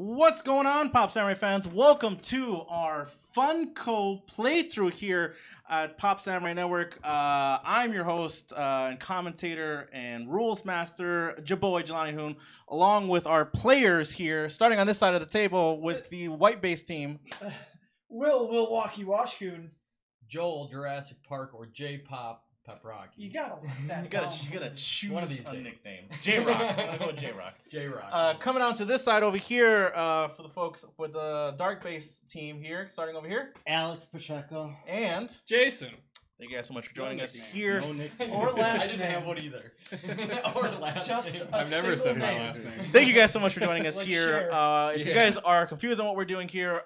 What's going on, Pop Samurai fans? Welcome to our Funko playthrough here at Pop Samurai Network. I'm your host and commentator and rules master, Jaboy Jelani Hoon, along with our players here, starting on this side of the table with the white base team. Will Milwaukee Washcoon. Joel Jurassic Park or J-Pop Pepperaki. You gotta let that You gotta choose One of these a days. nickname. J-Rock. I'm gonna go with J-Rock. J-Rock. Coming on to this side over here for the folks with the dark base team here, starting over here. Alex Pacheco. And Jason. thank you guys so much for joining us nickname. here. No nickname. Or last I didn't name. have one either. Or last name. I've never said my name. last name. Thank you guys so much for joining us Like here. Cher. If you Yeah. guys are confused on what we're doing here,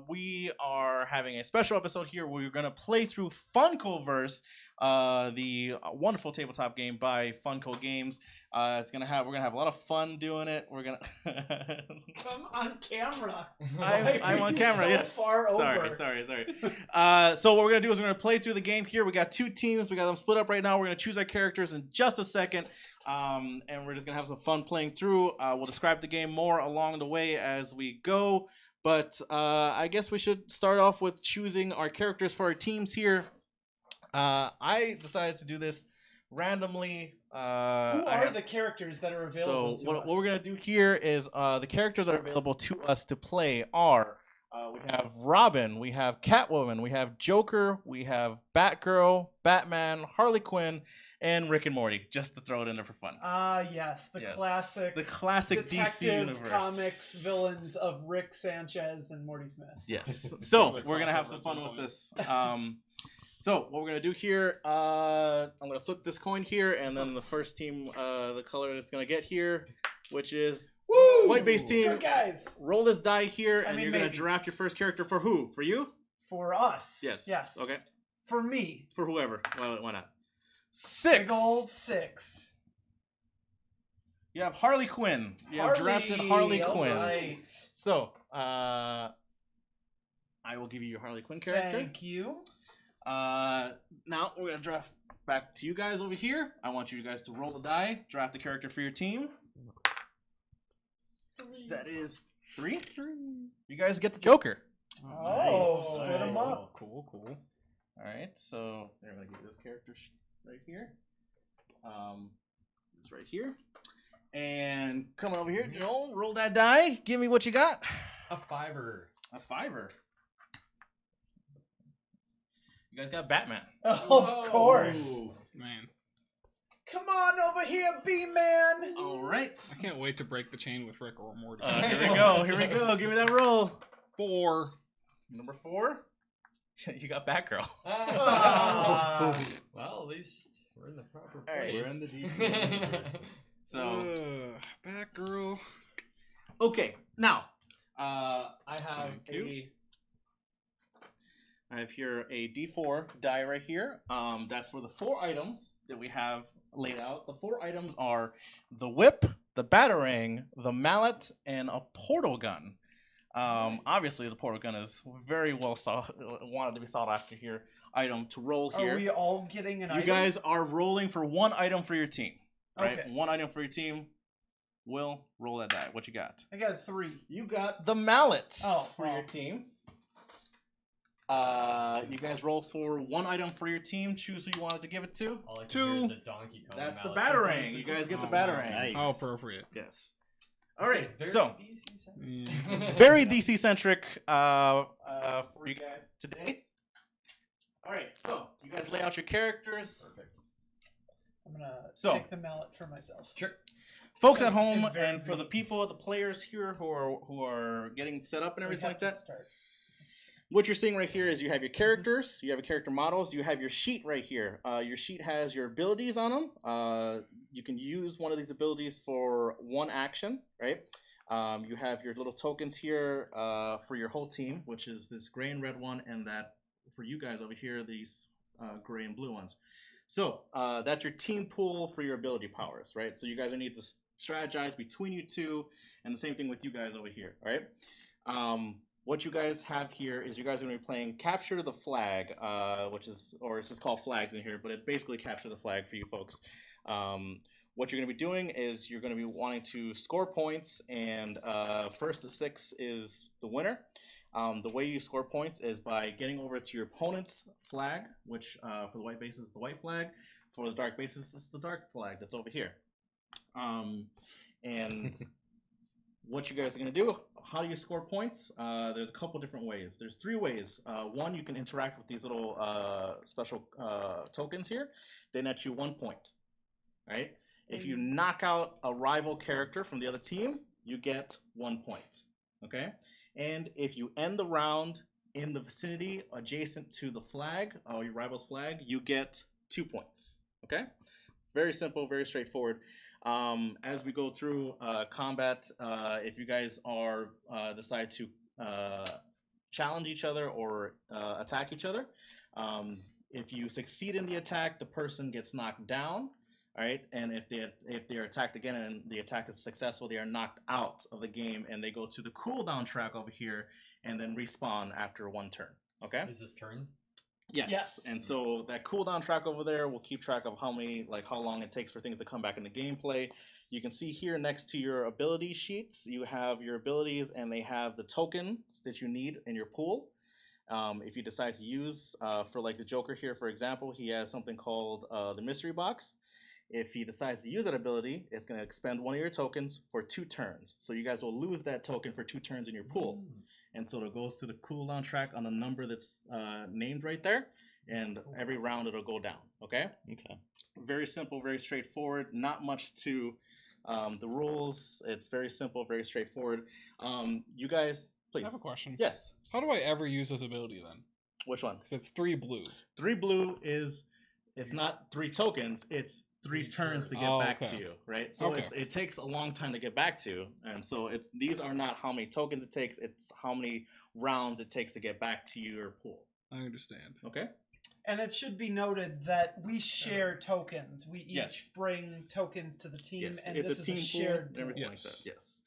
we are having a special episode here where we're going to play through Funkoverse, the wonderful tabletop game by Funko Games. We're gonna have a lot of fun doing it. We're gonna. Come on camera. I'm on camera. So Yes. far over. Sorry. So what we're gonna do is we're gonna play through the game here. We got two teams. We got them split up right now. We're gonna choose our characters in just a second, and we're just gonna have some fun playing through. We'll describe the game more along the way as we go. But I guess we should start off with choosing our characters for our teams here. I decided to do this randomly. Who are the characters that are available So to us? what we're gonna do here is the characters that are available to us to play are we have Robin, we have Catwoman, we have Joker, we have Batgirl, Batman, Harley Quinn, and Rick and Morty. Just to throw it in there for fun. Yes, Yes. the classic DC Detective universe. Comics villains of Rick Sanchez and Morty Smith. Yes. So The we're gonna have crossover some at fun some with point. this. So what we're gonna do here, I'm gonna flip this coin here, and then the first team, the color it's gonna get here, which is Woo! white base team. Good guys. Roll this die here, I and mean, you're gonna maybe. draft your first character for who? For you? For us. Yes. Yes. Okay. For me. For whoever. Why not? Big 6. old 6. You have Harley Quinn. You have drafted Harley Quinn. Right. So, I will give you your Harley Quinn character. Thank you. Now we're gonna draft back to you guys over here. I want you guys to roll the die, draft the character for your team. That is 3. You guys get the Joker. Oh, split 'em up. Cool. All right, so they're gonna give you this character right here. This right here, and coming over here, Joel, roll that die. Give me what you got. A fiver. A 5. You guys got Batman. Of course. Ooh. Man, Come on over here, B-Man. All right. I can't wait to break the chain with Rick or Morty. Here we go. Give me that roll. 4. Number 4. You got Batgirl. Ah. Well, at least we're in the proper place. All right, we're in the DC. So Batgirl. okay, now I have Thank I have here a D4 die right here. That's for the 4 items that we have laid out. The 4 items are the whip, the batarang, the mallet, and a portal gun. Obviously, the portal gun is very well wanted to be sought after here. Item to roll here. Are we all getting an You item? guys are rolling for 1 item for your team. Right? Okay. 1 item for your team. Will, roll that die. What you got? I got a 3. You got the mallet for well. your team. You guys roll for 1 item for your team. Choose who you wanted to give it to. All I can 2. hear is the Donkey Kong That's the mallet. batarang. You guys get the batarang. Nice. How appropriate. Yes. All right. Very So Yeah. very DC centric for you guys today. All right. So you guys lay out your characters. Perfect. I'm gonna So- take the mallet for myself. Sure. Folks at That's home, very and for the neat. people, the players here who are getting set up and So we everything have like to that. start. What you're seeing right here is you have your characters, you have your character models, you have your sheet right here. Your sheet has your abilities on them. You can use one of these abilities for 1 action, right? You have your little tokens here for your whole team, which is this gray and red one, and that for you guys over here, these gray and blue ones. So that's your team pool for your ability powers, right? So you guys need to strategize between you two, and the same thing with you guys over here, right? What you guys have here is you guys are going to be playing Capture the Flag, it's just called Flags in here, but it's basically Capture the Flag for you folks. What you're going to be doing is you're going to be wanting to score points, and first to 6 is the winner. The way you score points is by getting over to your opponent's flag, which for the white bases is the white flag. For the dark bases, it's the dark flag that's over here. And what you guys are going to do, how do you score points? There's a couple different ways. There's 3 ways. One, you can interact with these little special tokens here. They net you 1 point, right? If you knock out a rival character from the other team, you get 1 point, okay? And if you end the round in the vicinity adjacent to the flag, or your rival's flag, you get 2 points, okay? Very simple, very straightforward. As we go through combat, if you guys are decide to challenge each other or attack each other, if you succeed in the attack, the person gets knocked down. All right, and if they are attacked again and the attack is successful, they are knocked out of the game and they go to the cooldown track over here and then respawn after 1 turn. Okay. Is this turns? Yes. And so that cooldown track over there will keep track of how long it takes for things to come back into gameplay. You can see here next to your ability sheets, you have your abilities and they have the tokens that you need in your pool. If you decide to use, for like the Joker here, for example, he has something called the mystery box. If he decides to use that ability, it's going to expend 1 of your tokens for 2 turns. So you guys will lose that token for 2 turns in your pool. And so it goes to the cooldown track on the number that's named right there. And every round it'll go down. Okay? Okay. Very simple, very straightforward. Not much to the rules. It's very simple, very straightforward. You guys, please. I have a question. Yes. How do I ever use this ability then? Which one? Because it's 3 blue. 3 blue is, it's not 3 tokens, it's 3 turns to get back to you, right? So it takes a long time to get back to, and so these are not how many tokens it takes, it's how many rounds it takes to get back to your pool. I understand. Okay. And it should be noted that we share tokens. We each Yes. bring tokens to the team, Yes, and it's this a is team a shared pool and everything Yes. like that. Yes.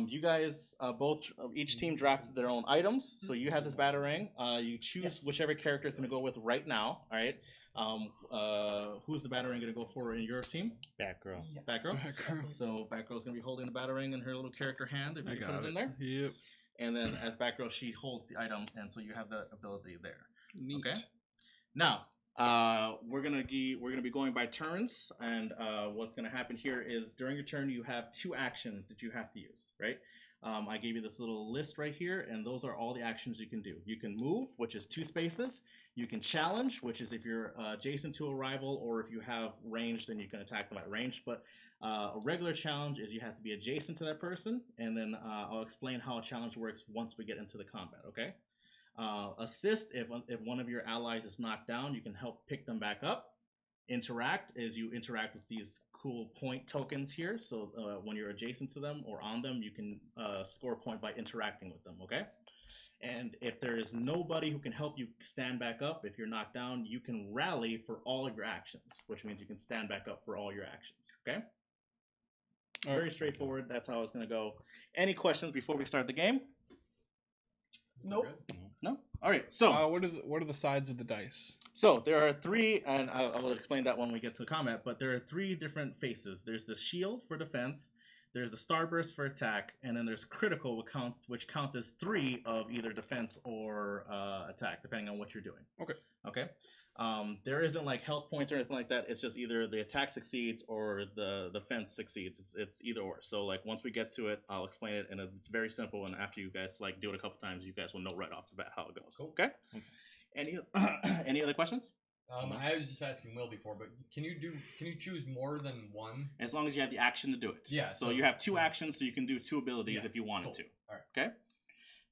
You guys each team drafted their own items. So you have this batarang. You choose whichever character is going to go with right now. All right. Who's the batarang going to go for in your team? Batgirl. Yes. Batgirl. Batgirl. So Batgirl's going to be holding the batarang in her little character hand. If I you got put it in there. Yep. And then as Batgirl, she holds the item, and so you have the ability there. Neat. Okay. Now, we're gonna be going by turns, and what's gonna happen here is during your turn you have 2 actions that you have to use, right? I gave you this little list right here, and those are all the actions you can do. You can move, which is 2 spaces. You can challenge, which is if you're adjacent to a rival, or if you have range, then you can attack them at range. But a regular challenge is you have to be adjacent to that person, and then I'll explain how a challenge works once we get into the combat, okay? Assist, if one of your allies is knocked down, you can help pick them back up. Interact is you interact with these cool point tokens here. So when you're adjacent to them or on them, you can score a point by interacting with them, okay? And if there is nobody who can help you stand back up, if you're knocked down, you can rally for all of your actions, which means you can stand back up for all your actions, okay? Very straightforward. That's how it's going to go. Any questions before we start the game? Nope. No? All right. So what are the sides of the dice? So there are 3, and I will explain that when we get to the combat, but there are 3 different faces. There's the shield for defense, there's the starburst for attack, and then there's critical, which counts as 3 of either defense or attack, depending on what you're doing. Okay. There isn't like health points or anything like that. It's just either the attack succeeds or the defense succeeds. It's either or. So like once we get to it, I'll explain it, and it's very simple. And after you guys like do it a couple times, you guys will know right off the bat how it goes. Cool. Okay. Any other questions? I was just asking Will before, but can you choose more than one? As long as you have the action to do it. Yeah. So you have 2 actions, so you can do 2 abilities if you wanted to. All right. Okay.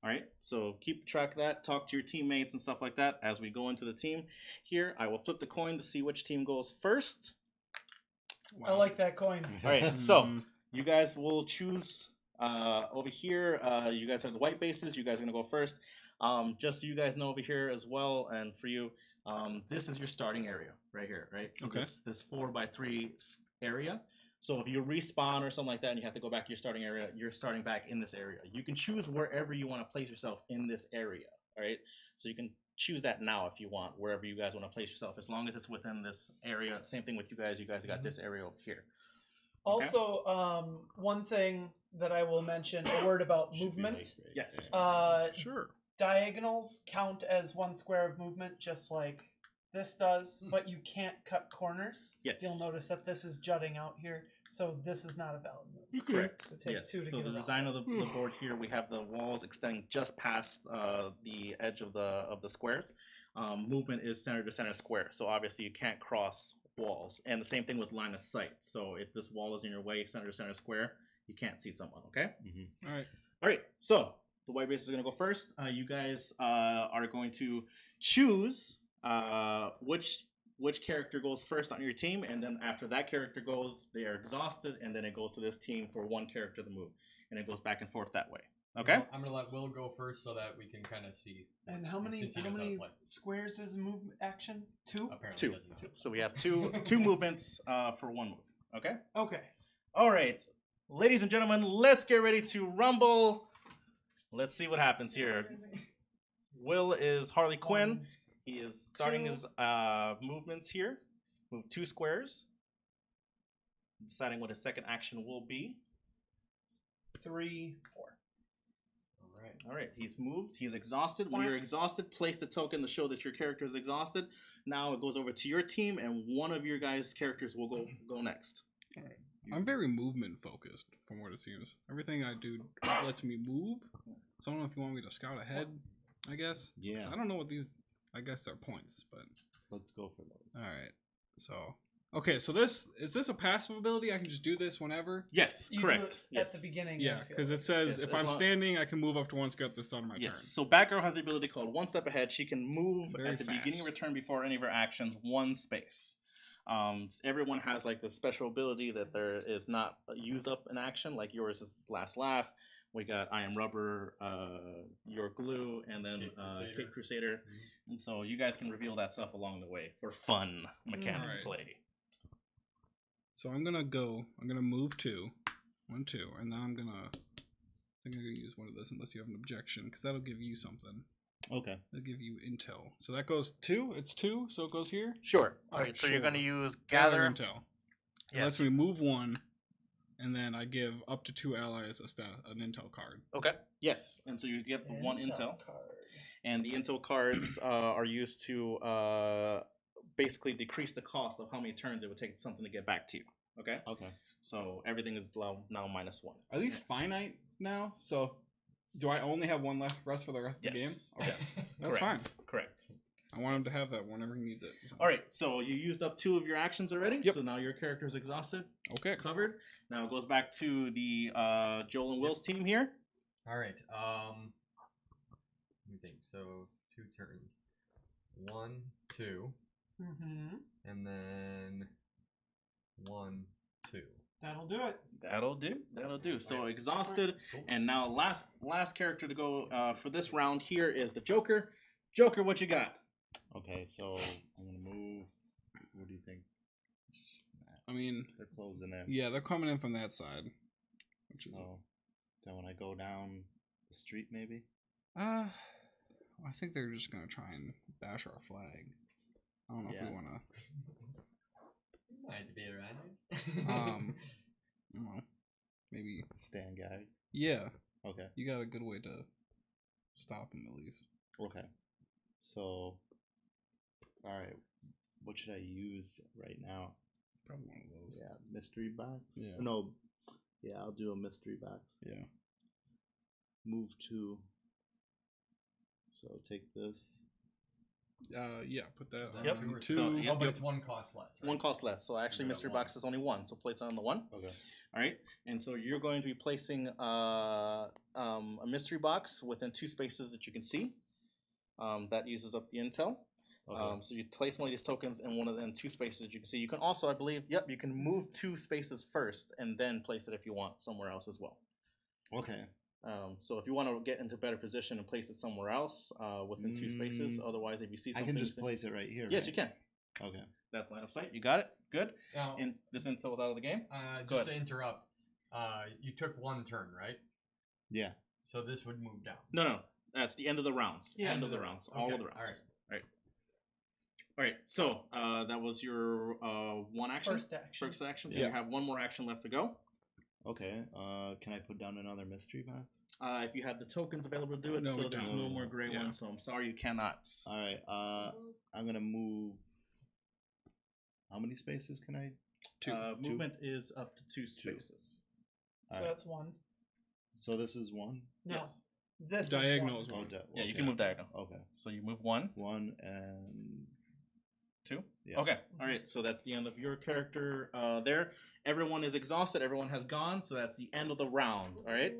All right, so keep track of that. Talk to your teammates and stuff like that as we go into the team. Here, I will flip the coin to see which team goes first. I like that coin. All right, so you guys will choose over here. You guys have the white bases. You guys are going to go first. Just so you guys know over here as well, and for you, this is your starting area right here, right? So this 4x3 area. So if you respawn or something like that and you have to go back to your starting area, you're starting back in this area. You can choose wherever you want to place yourself in this area, all right? So you can choose that now if you want, wherever you guys want to place yourself, as long as it's within this area. Same thing with you guys. You guys got this area over here. Also, one thing that I will mention, a word about movement. Yes. Sure. Diagonals count as 1 square of movement, just like this does, but you can't cut corners. Yes. You'll notice that this is jutting out here, so this is not a valid move. Correct. So take Yes. 2 to So get the around design it. of the board here, we have the walls extending just past the edge of the square. Movement is center to center square, so obviously you can't cross walls. And the same thing with line of sight. So if this wall is in your way, center to center square, you can't see someone. Okay. All right. All right. So the white base is going to go first. You guys are going to choose which character goes first on your team, and then after that character goes, they are exhausted, and then it goes to this team for one character to move, and it goes back and forth that way. Okay. I'm gonna let Will go first so that we can kind of see. And how many since he knows how to play. squares is a move action? 2? Apparently, Two. he doesn't know. So we have two movements for one move. Okay. Okay. All right, ladies and gentlemen, let's get ready to rumble. Let's see what happens here. Will is Harley Quinn. He is starting his movements here. Move 2 squares. Deciding what his second action will be. 3, 4. All right, he's moved. He's exhausted. When you're exhausted, place the token to show that your character is exhausted. Now it goes over to your team, and one of your guys' characters will go next. All right. I'm very movement focused, from what it seems. Everything I do lets me move. So I don't know if you want me to scout ahead, I guess. Yeah. So I don't know what these, I guess they're points, but. Let's go for those. All right. So, okay, so is this a passive ability? I can just do this whenever? Yes, You correct. do it at the beginning. Yeah, I feel because like. it says Yes, if as I'm long- standing, I can move up to 1 square at the start of my Yes. turn. So Batgirl has the ability called One Step Ahead. She can move Very at the beginning of her fast. turn before any of her actions 1 space. Everyone has like the special ability that there is not used up in action. Like yours is Last Laugh. We got I Am Rubber, Your Glue, and then Cape Crusader. Mm-hmm. And so you guys can reveal that stuff along the way for fun mechanic Alright. play. So I'm gonna move 2, 1, 2, and then I'm gonna use one of this unless you have an objection, because that'll give you something. Okay. It'll give you intel. So that goes 2. It's 2, so it goes here. Sure. All right, so you're gonna use Gather intel. It lets me move 1, and then I give up to 2 allies an intel card. Okay. Yes. And so you get the one intel. And the intel cards are used to basically decrease the cost of how many turns it would take something to get back to you. Okay? Okay. So everything is now -1. Are these finite now? So do I only have 1 rest for the rest of the game? Yes. Okay. Yes. That's Correct. fine. Correct. I want him to have that whenever he needs it. So. All right. So you used up 2 of your actions already. Yep. So now your character is exhausted, Okay. covered. Now it goes back to the Joel and Will's team here. All right. Let me think. So 2 turns. 1, 2, Mm-hmm. and then 1, 2. That'll do it. That'll do. That'll do. So Okay. exhausted. Cool. And now last character to go for this round here is the Joker. Joker, what you got? Okay, so I'm gonna move. What do you think? I mean, They're closing in. yeah, they're coming in from that side. Which is, So then when I go down the street, maybe. I think they're just gonna try and bash our flag. I don't know if Yeah. we wanna. I had to be around it. I don't know. Maybe. Stand guard. Yeah, Okay. you got a good way to stop them at least. Okay. So, all right. What should I use right now? Probably one of those. Yeah, mystery box. Yeah. No. Yeah, I'll do a mystery box. Yeah. Move 2. So take this. Yeah. Put that on Yep. 2. So, Oh, yep. but it's 1 cost less. Right? 1 cost less. So actually, You're at mystery 1. box is only 1. So place it on the 1. Okay. All right. And so you're going to be placing a mystery box within 2 spaces that you can see. That uses up the intel. Okay. So you place one of these tokens in one of the 2 spaces that you can see. You can also, I believe, you can move 2 spaces first and then place it if you want somewhere else as well. Okay. So if you want to get into better position and place it somewhere else within 2 spaces, otherwise if you see I something, can just place it right here. Yes, right? you can. Okay. That's line of sight. You got it. Good. Now, And this intel is out of the game. Go just to ahead. interrupt, you took 1 turn, right? Yeah. So this would move down. No, that's the end of the rounds. Yeah. End of the rounds. All Okay, of the rounds. all right. All right. So that was your one action. First action. First action. So Yeah. you have one more action left to go. Okay. Can I put down another mystery box? If you have the tokens available to do it, No, so we there's don't. no more gray Yeah. ones. So I'm sorry you cannot. All right. I'm gonna move. How many spaces can I? Two. Movement is up to 2 spaces. So All right. that's one. So this is one. No. Yes. This Diagonal is is one. one. Yeah, you okay. can move diagonal. Okay. So you move 1, One and 2. yeah. Okay. All right. So that's the end of your character there. Everyone is exhausted. Everyone has gone. So that's the end of the round. All right.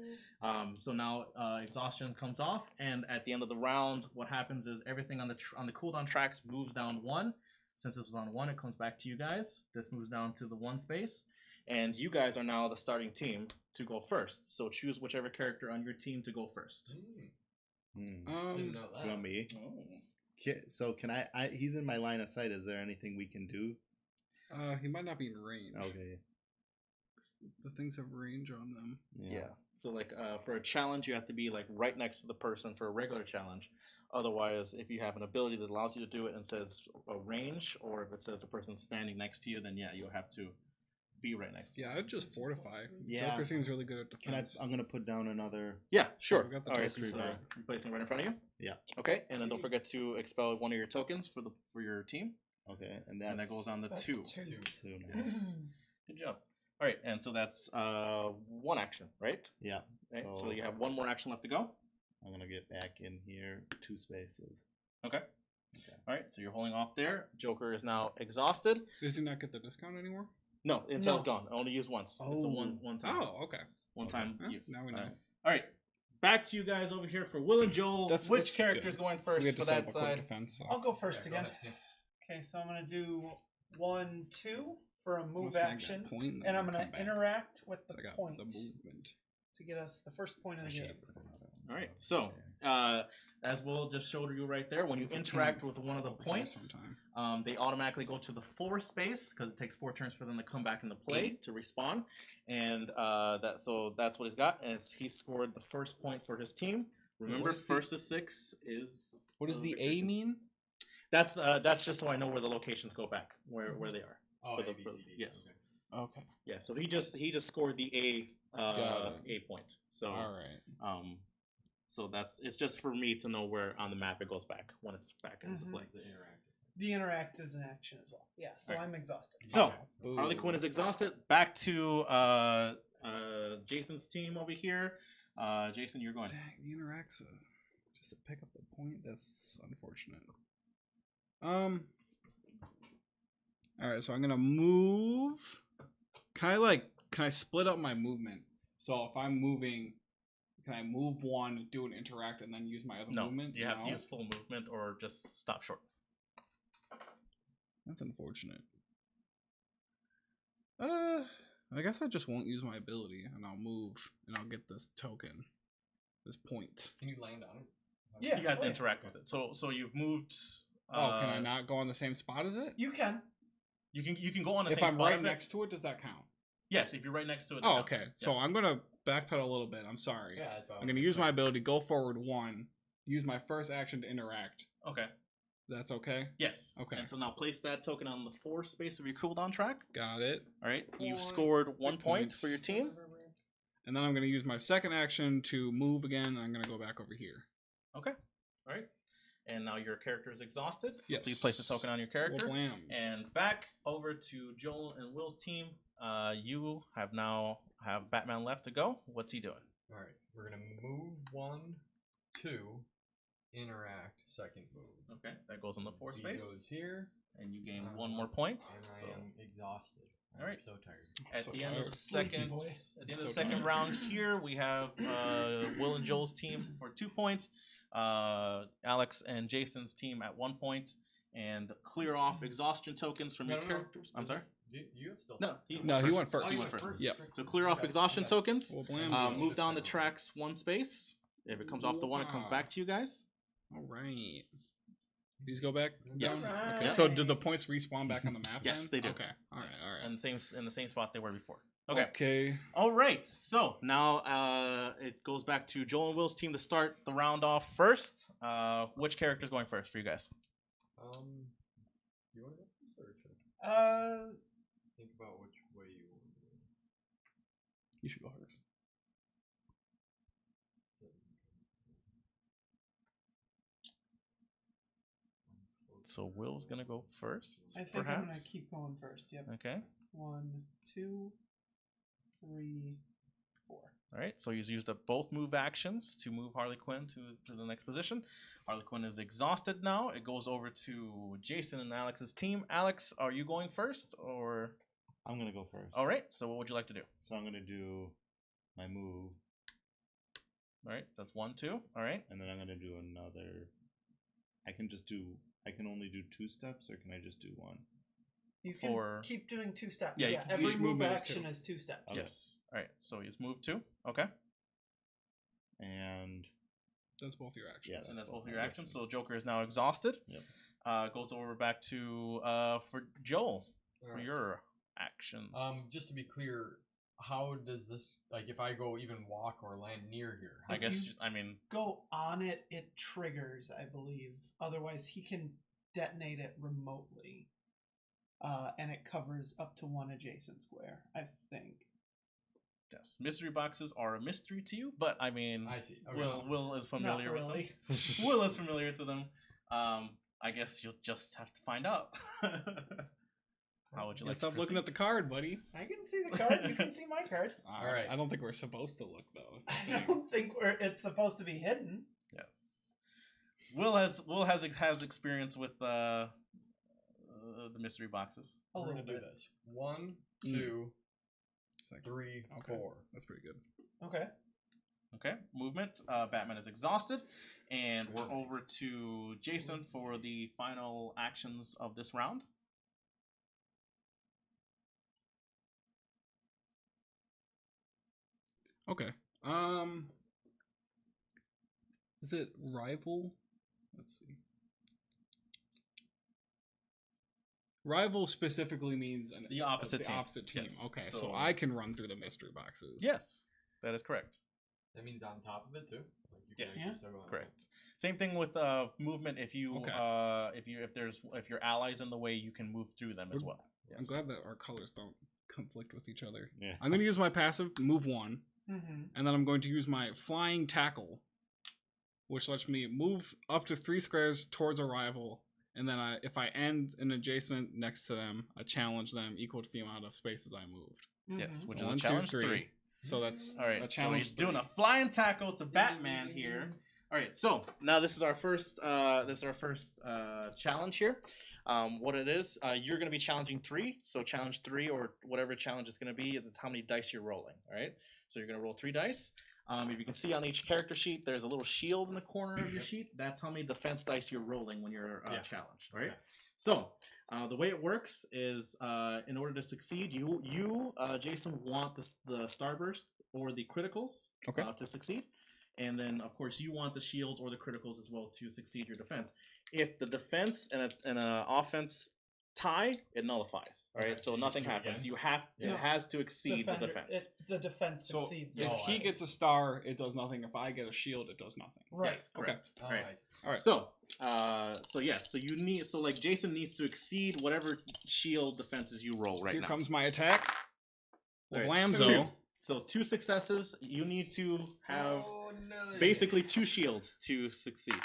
So now exhaustion comes off, and at the end of the round, what happens is everything on the on the cooldown tracks moves down 1. Since this was on 1, it comes back to you guys. This moves down to the 1 space, and you guys are now the starting team to go first. So choose whichever character on your team to go first. Didn't Um, know that. You want me? Oh. So can I? He's in my line of sight. Is there anything we can do? he might not be in range. Okay. The things have range on them. Yeah. So like for a challenge, you have to be like right next to the person for a regular challenge. Otherwise, if you have an ability that allows you to do it and says a range, or if it says the person's standing next to you, then yeah, you'll have to be right next to you. Yeah, I'd just fortify. Yeah. Joker seems really good at Can I? defense. I'm gonna put down another. Yeah, sure. we got the All right, mystery so box. I'm placing it right in front of you. Yeah. Okay, and then don't forget to expel one of your tokens for your team, Okay, and and that goes on the That's 2. two. Two. Yes. Good job. All right, and so that's 1 action, right? Yeah. Right, So, so you have 1 more action left to go. I'm gonna get back in here. 2 spaces. Okay. Okay. All right, so you're holding off there. Joker is now exhausted. Does he not get the discount anymore? No, intel's No. gone. Only use once. It's a Oh. one time. Oh, okay. One time Well, use. now we know. All right. Back to you guys over here for Will and Joel. That's Which character's good. going We first had for to set that up a quick side? defense. So. I'll go first Yeah, go again. ahead, Okay, so I'm gonna do 1, 2 for a I'll move snag that action, point, and I'm then gonna come back. interact with So the I got point the movement. to get us the first point of I the should game. have put another one. All right. So, as Will just showed you right there, when you If we interact can with one of the over here points, sometime. they automatically go to the 4 space because it takes 4 turns for them to come back into play to respawn, and that's what he's got. And he scored the first point for his team. Remember, what is the- first to 6 is. What does the victory. A mean? That's just so I know where the locations go back, where they are. Oh, For the- A, B, for- C, D. yes. Okay. Okay. Yeah. So he just scored the Got it. A point. So All right. so it's just for me to know where on the map it goes back when it's back into Mhm. play. The interactive. The interact is an action as well. Yeah, so Alright. I'm exhausted. So Boo. Harley Quinn is exhausted. Back to Jason's team over here. Jason, you're going. Dang, the interacts just to pick up the point. That's unfortunate. All right, so I'm gonna move. Can I split up my movement? So if I'm moving, can I move 1, do an interact, and then use my other No, movement? you have to No? use full movement or just stop short. That's unfortunate. I guess I just won't use my ability, and I'll move, and I'll get this token, this point. Can you land on it? Yeah. You got to wait. interact with it. So you've moved. Oh, can I not go on the same spot as it? You can. You can go on the If same I'm spot right of it. next to it, does that count? Yes, if you're right next to it. it Oh, counts. okay. So Yes. I'm gonna backpedal a little bit. I'm sorry. Yeah, I thought- I'm gonna use my ability, go forward 1, use my first action to interact. Okay. That's okay. Yes. Okay. And so now place that token on the 4 space of your cooldown track. Got it. All right. You've Point. scored 1 Good point points. for your team. And then I'm gonna use my second action to move again, and I'm gonna go back over here. Okay. All right. And now your character is exhausted. So Yes. please place a token on your character. Well, blam. And back over to Joel and Will's team. You have now have Batman left to go. What's he doing? All right, we're gonna move 1, 2, interact, second move. Okay. That goes on the 4 He space. goes here, And you gain 1 more point. and So I am exhausted. I'm All right. so tired. at So the end of tired. the second boy. at the end So of the second tired. round here, we have Will and Joel's team for 2 points. Alex and Jason's team at 1 point. And clear off exhaustion tokens from your characters. I'm sorry? You have still. No, No, he went first. Oh, He you went first. Yep. So clear off Okay, exhaustion okay. tokens. Well, blam. Move down the tracks 1 space. If it comes off the 1, it comes Wow. back to you guys. All right. These go back. Yes. down? Alright. Okay. Yep. So did the points respawn back on the map? Yes, then? they do. Okay. All right. All right. And in the same spot they were before. Okay. Okay. All right. So now it goes back to Joel and Will's team to start the round off first. Which character's going first for you guys? You want to go first, or should I? Uh, Think about which way you want to go. You should go first. So Will's gonna go first. I think perhaps. I'm gonna keep going first. Yep. Okay. 1, 2, 3, 4. All right. So he's used up both move actions to move Harley Quinn to the next position. Harley Quinn is exhausted now. It goes over to Jason and Alex's team. Alex, are you going first or? I'm gonna go first. All right. So what would you like to do? So I'm gonna do my move, All right. That's 1, 2. All right. and then I'm gonna do another. I can only do 2 steps, or can I just do 1? You can For- keep doing 2 steps. Yeah, you Yeah, can- every each move movement is action 2. is 2 steps. Okay. Yes. All right. So he's moved 2. Okay. And That's both your actions. Yeah. And that's both of my your actions. So Joker is now exhausted. Yep. Goes over back to for Joel for Alright. your actions. Just to be clear, how does this, like, if I go even walk or land near here? I how- guess you- I mean Go on it, it triggers, I believe. Otherwise, he can detonate it remotely. And it covers up to 1 adjacent square, I think. yes, mystery boxes are a mystery to you, but I mean I see. Okay. Will is familiar Not with really. them. Will is familiar to them. I guess you'll just have to find out. How would you Yeah, like stop to looking proceed? at the card, buddy. I can see the card. You can see my card. All right. I don't think we're supposed to look though. It's the I thing. don't think it's supposed to be hidden. Yes. Will has experience with the mystery boxes. A We're little gonna do bit. this. 1, Mm. 2, Second. 3, Okay. 4. That's pretty good. Okay. Okay, movement. Batman is exhausted, and we're over to Jason for the final actions of this round. Okay. Is it rival? Let's see. Rival specifically means The opposite the team. opposite team. Yes. Okay, So- so I can run through the mystery boxes. Yes, that is correct. That means on top of it too. Like you Yes. can still go on Correct. Same thing with movement. If you Okay. if your allies in the way, you can move through them as well. I'm glad that our colors don't conflict with each other. yeah. I'm going to use my passive, move 1, Mm-hmm. and then I'm going to use my flying tackle, which lets me move up to 3 squares towards a rival, and then if I end an adjacent next to them, I challenge them equal to the amount of spaces I moved. Yes, which is 1, a 2, challenge 3. 3. So that's All right, a so challenge. he's doing 3. a flying tackle to Batman here. All right, so now this is our first challenge here. What it is, you're going to be challenging 3. So challenge 3 or whatever challenge it's going to be, that's how many dice you're rolling. All right, so you're going to roll 3 dice. If you can see on each character sheet, there's a little shield in the corner of your sheet. That's how many defense dice you're rolling when you're Yeah. challenged. All right. Okay. So the way it works is, in order to succeed, you Jason want the starburst or the criticals Okay. to succeed, and then of course you want the shields or the criticals as well to succeed your defense. If the defense and a offense tie, it nullifies. All right, Okay, so so you nothing just do it happens. again? You have Yeah. it has to exceed the defense. The defense So succeeds. if Oh, he I gets a star, it does nothing. If I get a shield, it does nothing. Right. Yes, correct. Oh, Right. I see. All right. So yes, so you need like Jason needs to exceed whatever shield defenses you roll right Here now. comes my attack. All right, Lamzo. 2. So 2 successes. You need to have Oh, no. basically 2 shields to succeed.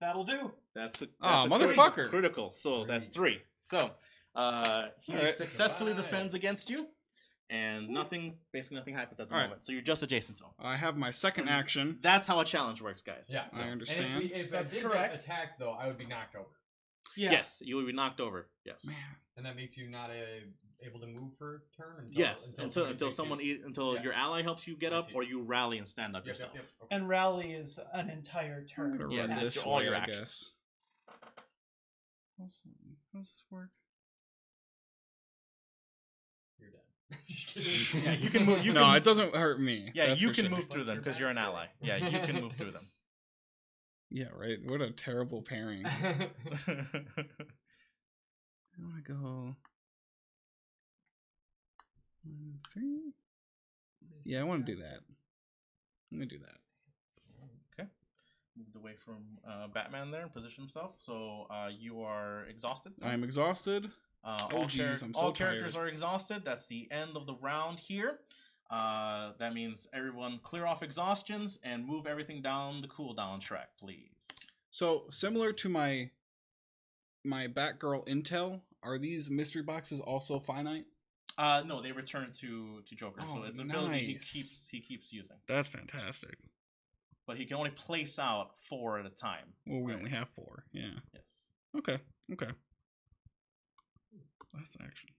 That'll do. That's a Ah, that's a motherfucker. critical. So that's 3. So he Alright. successfully Survive. defends against you, and basically nothing happens at the Alright. moment. So you're just adjacent zone. I have my second action. That's how a challenge works, guys. Yeah, I so- understand. And if That's I did correct. get attacked though, I would be knocked over, Yeah. Yes, you will be knocked over. Yes. Man, and that makes you not able to move for a turn. Until, Yes, somebody until takes someone you. until Yeah. your ally helps you get I up, see. or you rally and stand up Yep, yourself. yep, yep. Okay. And rally is an entire I'm turn. gonna Yes, run that's this all way, your I actions. guess. How's this work? You're dead. Just kidding. Yeah, you can move. You no, can, it doesn't hurt me. yeah, that's you for can sure. move through them because you're an ally. Yeah, you can move through them. Yeah, right. What a terrible pairing. I want to go 1, 3. Yeah, I want to do that. I'm gonna do that. Move the way away from Batman there and position himself. So you are exhausted. I am exhausted. All geez, I'm so all characters tired. are exhausted. That's the end of the round here. That means everyone clear off exhaustions and move everything down the cooldown track, please. So similar to my Batgirl intel, are these mystery boxes also finite? No, they return to Joker. So Oh, it's an ability nice. he keeps using. That's fantastic. But he can only place out 4 at a time. Well, we Right. only have 4. Yeah. Yes. Okay. That's action.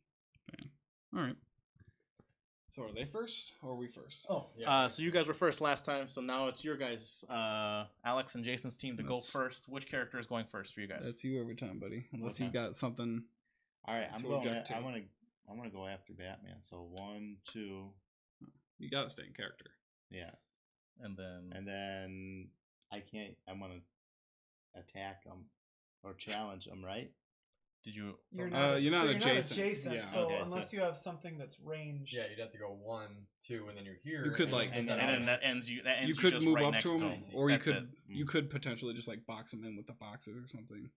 Okay. All right. So are they first or are we first? Oh, Yeah. So you guys were first last time, so now it's your guys, Alex and Jason's team to go That's- first. Which character is going first for you guys? That's you every time, buddy. Unless you Okay. got something. All right, I'm To going. object to. I'm gonna go after Batman. So 1, 2, You got to stay in character. yeah, And then and then I can't. I'm gonna attack him or challenge him, right? did you? You're not, you're not so adjacent. adjacent, Yeah. so Okay, so- unless you have something that's ranged. Yeah, you'd have to go 1, 2, and then you're here. You could, like- and And And then that ends you. That ends You you could just move right up next to to him, him. or you That's could it. you could potentially just like box him in with the boxes or something.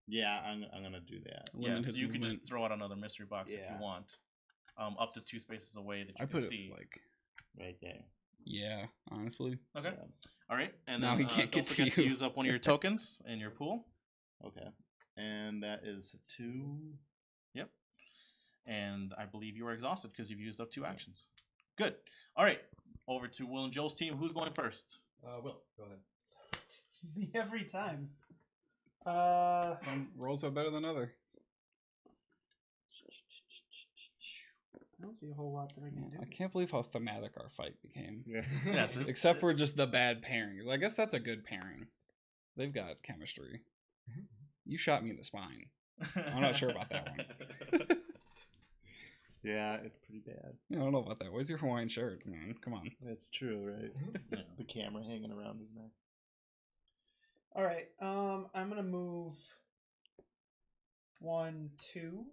Yeah, I'm gonna do that. Yeah, Limit so his you could movement. just throw out another mystery box if Yeah. you want, up to 2 spaces away that you I can put see. it like, Right there. yeah, honestly. Okay, Yeah. all right, and Now then he can't don't get to forget to you. use up one of your tokens in your pool. Okay, and that is 2. Yep. And I believe you are exhausted because you've used up 2 actions. Good. All right. Over to Will and Joel's team. Who's going first? Will, go ahead. Me every time. Some rolls are better than other. I don't see a whole lot that I can Man, do. I can't believe how thematic our fight became. Yeah. Yes, it's- Except for just the bad pairings. I guess that's a good pairing. They've got chemistry. You shot me in the spine. I'm not sure about that one. Yeah, it's pretty bad. Yeah, I don't know about that. Where's your Hawaiian shirt, man? Come on. That's true, right? Yeah. The camera hanging around his neck. All right. I'm gonna move 1, 2,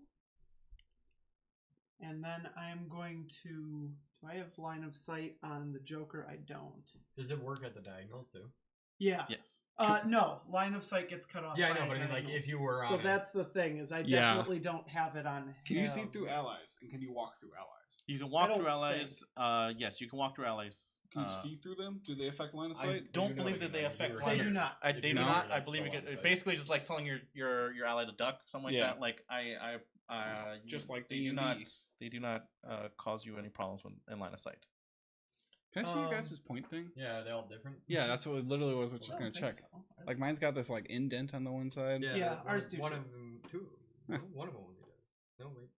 and then I'm going to. Do I have line of sight on the Joker? I don't. Does it work at the diagonals too? Yeah. Yes. No. Line of sight gets cut off. Yeah, I by know, but I mean, like, diagonals. if you were on So it- that's the thing is I Yeah. definitely don't have it on. Can you see him. through allies? And can you walk through allies? You can walk I through don't allies. Yes, you can walk through allies. Can you see through them? Do they affect line of I sight? don't You know believe what that you they mean. affect. You line They of- do not. I, If they you do know, not. I that's believe the it. line of Basically, just like telling your ally to duck, something like Yeah. that. Like Just like they do D&D. not. They do not cause you any problems when in line of sight. Can I see your Um, guys' point thing? Yeah, they're all different. Yeah, that's what it literally was. I was I just don't gonna think check. so. Like mine's got this like indent on the one side. Yeah, one- ours do One too. of them, 2. Huh. No, one of them only does. No, wait.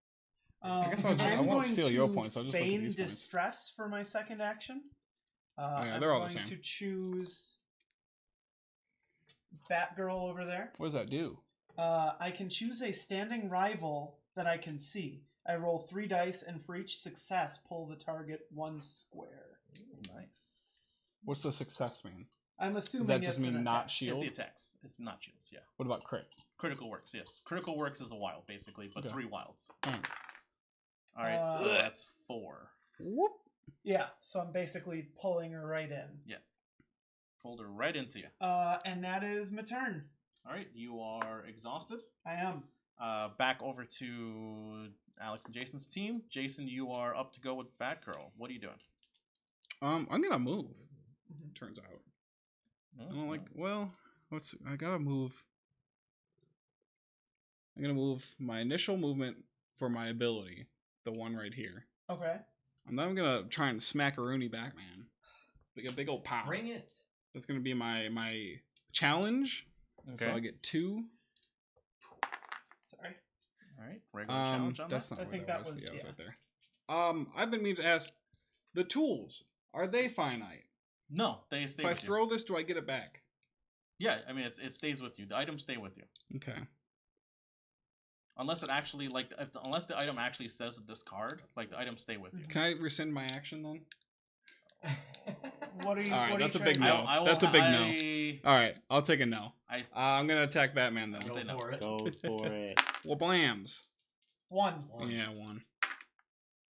I guess I I'm won't going steal your to points, I'll just look at feign these points. distress for my second action. yeah, I'm they're all the going same. to choose Batgirl over there. What does that do? I can choose a standing rival that I can see. I roll 3 dice, and for each success, pull the target 1 square. Nice. What's the success mean? I'm assuming Does that just it's mean an not attack. It's shield? the attacks. It's not shields. Yeah. What about crit? Critical works. Yes. Critical works is a wild, basically, but Okay. 3 wilds. Alright. All right. So Uh, that's 4. Whoop. Yeah, so I'm basically pulling her right in. Pulled her right into you. And that is my turn. All right. You are exhausted. I am. Back over to Alex and Jason's team. Jason, you are up to go with Batgirl. What are you doing? I'm gonna move. Mhm. Turns out. No, I'm like, well, I gotta move. I'm gonna move my initial movement for my ability, the one right here. Okay. And then I'm gonna try and smack a Rooney back, man. Like a big old pound. Bring it. That's gonna be my challenge. So Okay. I get 2. Sorry. All right. Regular challenge on That's that. not I where think that that was. was- Yeah, it was yeah. right there. I've been meaning to ask, the tools, are they finite? No, they stay If I with you. throw this, do I get it back? Yeah, I mean it stays with you. The items stay with you. Okay. Unless it actually unless the item actually says to discard, like the items stay with you. Can I rescind my action then? What are you? All right, what are that's you a big trying to no. do? That's a big no. All right, I'll take a no. I I'm gonna attack Batman then. Go Go say no. for it. Go for it. Well, blams. 1. One. Yeah, 1.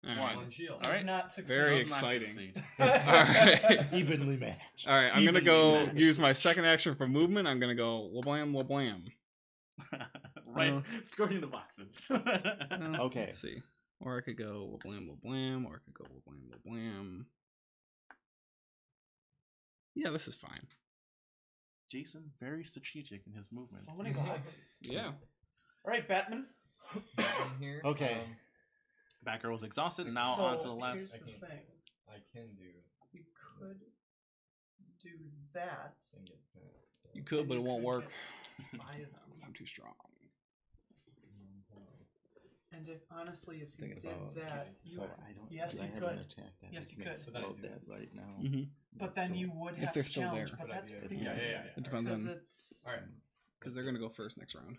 All One. right. One shield. Does Alright. not succeed. Very Does not exciting. succeed. All right. Evenly matched. All right, I'm gonna Evenly go matched. use my second action for movement. I'm gonna go wablam wablam. Right, skirting the boxes. Okay. Let's see. Or I could go wablam wablam, or I could go wablam wablam. Yeah, this is fine. Jason, very strategic in his movements. So many boxes. Yeah. All right, Batman. Batman here. Okay. Batgirl was exhausted. Now so on to the here's last. the thing. I can do. You could do that. and get that. You could, but it won't work. Buy them. 'Cause I'm too strong. And if honestly, if you Thinking did about that, so you, I don't. yes, do you I have could. an attack that Yes, you makes could. about that right now. Mm-hmm. but then you would If have they're to still challenge. there. But Good that's idea. pretty Yeah, easy. yeah. It depends Because on it's All right. because they're gonna go first next round.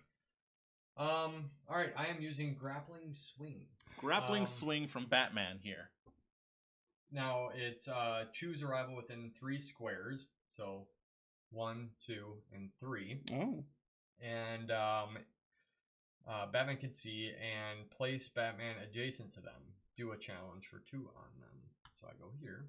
All right. I am using grappling swing. Grappling Um, swing from Batman here. Now it's choose a rival within 3 squares. So 1, 2, and 3. Oh. And Batman can see and place Batman adjacent to them. Do a challenge for 2 on them. So I go here.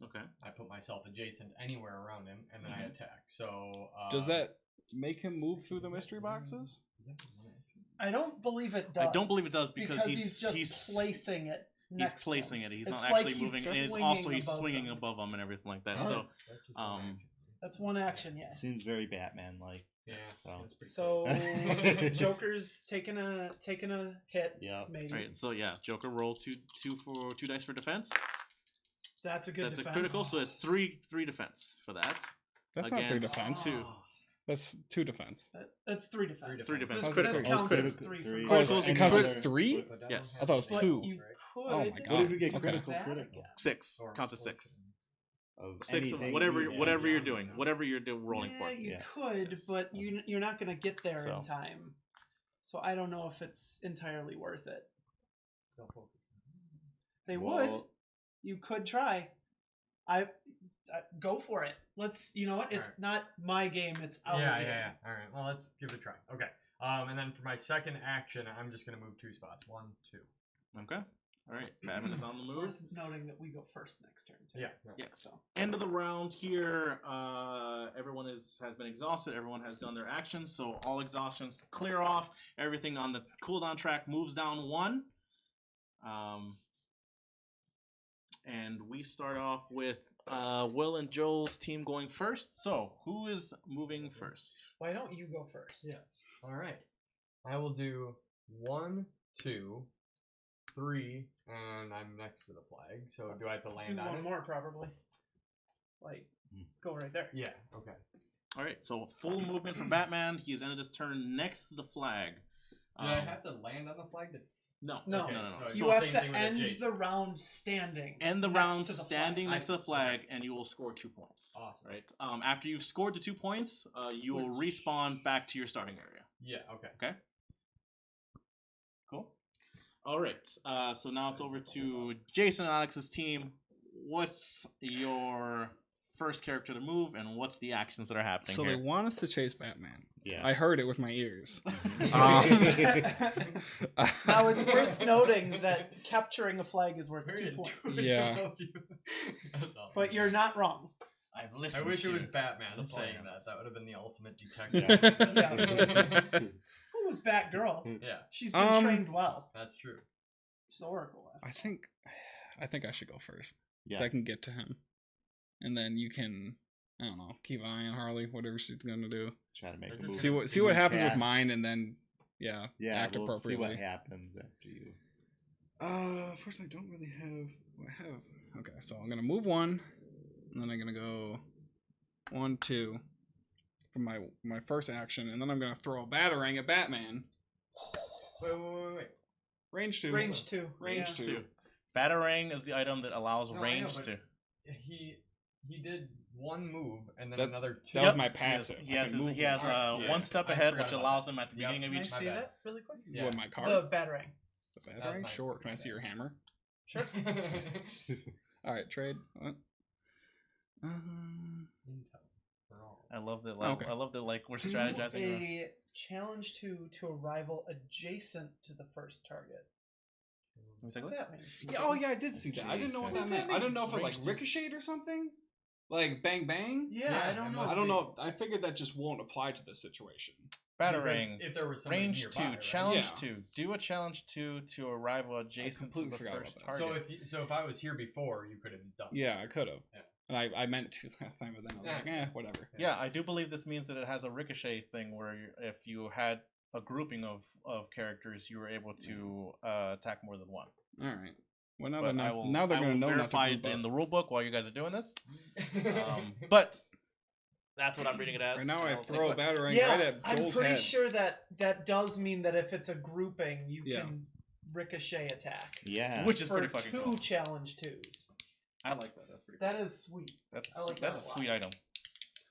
Okay. I put myself adjacent anywhere around him, and then I attack. So Does that make him move through the mystery boxes? I don't believe it does. I don't believe it does because he's just he's- placing it. He's Next placing to it. him. He's It's not like actually he's moving. And it's swinging also he's above swinging them. above them and everything like that. Alright. So That's just um, one action. That's one action, yeah. Seems very Batman-like. Yeah. So- that's pretty So cool. Joker's taking a hit. Yeah. Maybe. right. So yeah, Joker roll two dice for defense. That's a good That's defense. a critical. So it's three defense for that. That's not 3 Against defense. two. That's 2 defense. That's 3 defense. Three defense. This, Critical. this counts Critical. as 3 Three. for Oh, Criticals it and counts as critical. 3? Yes. I thought it was But 2. you could. Oh my What God. if we get Okay. critical? that Critical. again. Six. Or- Counts as or- 6. Of 6 of anything whatever you- whatever yeah, you're yeah, doing, yeah. whatever you're rolling Yeah, for. you Yeah. could, Yes. but you're not going to get there So. in time. So I don't know if it's entirely worth it. Don't focus. They would. Well, You could try. I go for it. Let's. You know what? It's Alright. not my game. It's our Yeah. game. All right. Well, let's give it a try. Okay. And then for my second action, I'm just gonna move 2 spots. 1, 2. Okay. All right. Batman is on the It's move. worth noting that we go first next turn. Too. Yeah. Yes. So. End of the round here. Everyone has been exhausted. Everyone has done their actions. So all exhaustions clear off. Everything on the cooldown track moves down 1. And we start off with Will and Joel's team going first. So who is moving first? Why don't you go first? Yes. All right. I will do 1, 2, 3, and I'm next to the flag. So do I have to Do land on one it? more probably. Like, go right there. Yeah. Okay. All right. So full movement for Batman. He has ended his turn next to the flag. Do I have to land on the flag? No. No. Okay, No. so it's You the have same to thing with end Jason. the round standing. End the next round to the standing flag. next to the flag, and you will score 2 points. Awesome. Right. After you've scored the 2 points, you will respawn back to your starting area. Yeah. Okay. Okay. Cool. All right. So now it's over to Jason and Alex's team. What's your first character to move, and what's the actions that are happening So here? they want us to chase Batman. Yeah. I heard it with my ears. Now it's worth noting that capturing a flag is worth 2 points. Yeah. of you. That's awesome. But you're not wrong. I've I listened. wish it to was Batman the saying plans. that. That would have been the ultimate Yeah. detective. Who was Batgirl? Yeah, She's been trained well. that's true. She's Oracle. I think I should go first. Yeah. So I can get to him. And then you can, I don't know, keep an eye on Harley, whatever she's gonna do. Try to make a See move. See what happens with Cast. mine, and then Yeah, act we'll see appropriately. what happens after you. First I don't really have what I have. Okay, so I'm gonna move 1, and then I'm gonna go 1, 2 for my first action, and then I'm gonna throw a batarang at Batman. Wait. Range 2. Range 2. Range yeah. 2. Batarang is the item that allows No, I know, range but- to. He did 1 move and then That- another 2. That was my passive. He I has, can move he has one. Alright, Yeah. one step I ahead, forgot which about allows that. him at the Yep. beginning of Can I each. My see bad. that really quick? Yeah. What, my card? The Batarang. The That was batarang? my- Sure. Can I my see your bad. hammer? Sure. All right, trade. What? Intel for all. I love that. Okay. I love that. Like we're Do strategizing. a challenge to a rival adjacent to the first target. Let me take a What's look. that mean? Yeah, oh yeah, I did see that. I didn't know what What that does that meant. I didn't mean? know if it like Range ricocheted or something. Like bang bang. Yeah, I don't know. I don't know. I figured that just won't apply to this situation. Batarang. If there was somebody Range nearby, 2. right? Challenge Yeah. 2. Do a challenge 2 to a rival adjacent to completely the forgot about first that. target. So if I was here before, you could have done. Yeah, I could have. Yeah. And I meant to last time, but then I was like, whatever. Yeah, I do believe this means that it has a ricochet thing where if you had a grouping of characters, you were able to attack more than one. All right. Well, now, But now they're I going to will know not verify to it group in up. the rule book while you guys are doing this. But that's what I'm reading it as. Right now, I I'll take throw a look. batarang Yeah, right at I'm Joel's pretty head. sure that does mean that if it's a grouping, you Yeah. can ricochet attack. Yeah. Which is For pretty fucking two cool. challenge 2s. I like that. That's pretty cool. That is sweet. That's I like that that's a a lot. sweet item.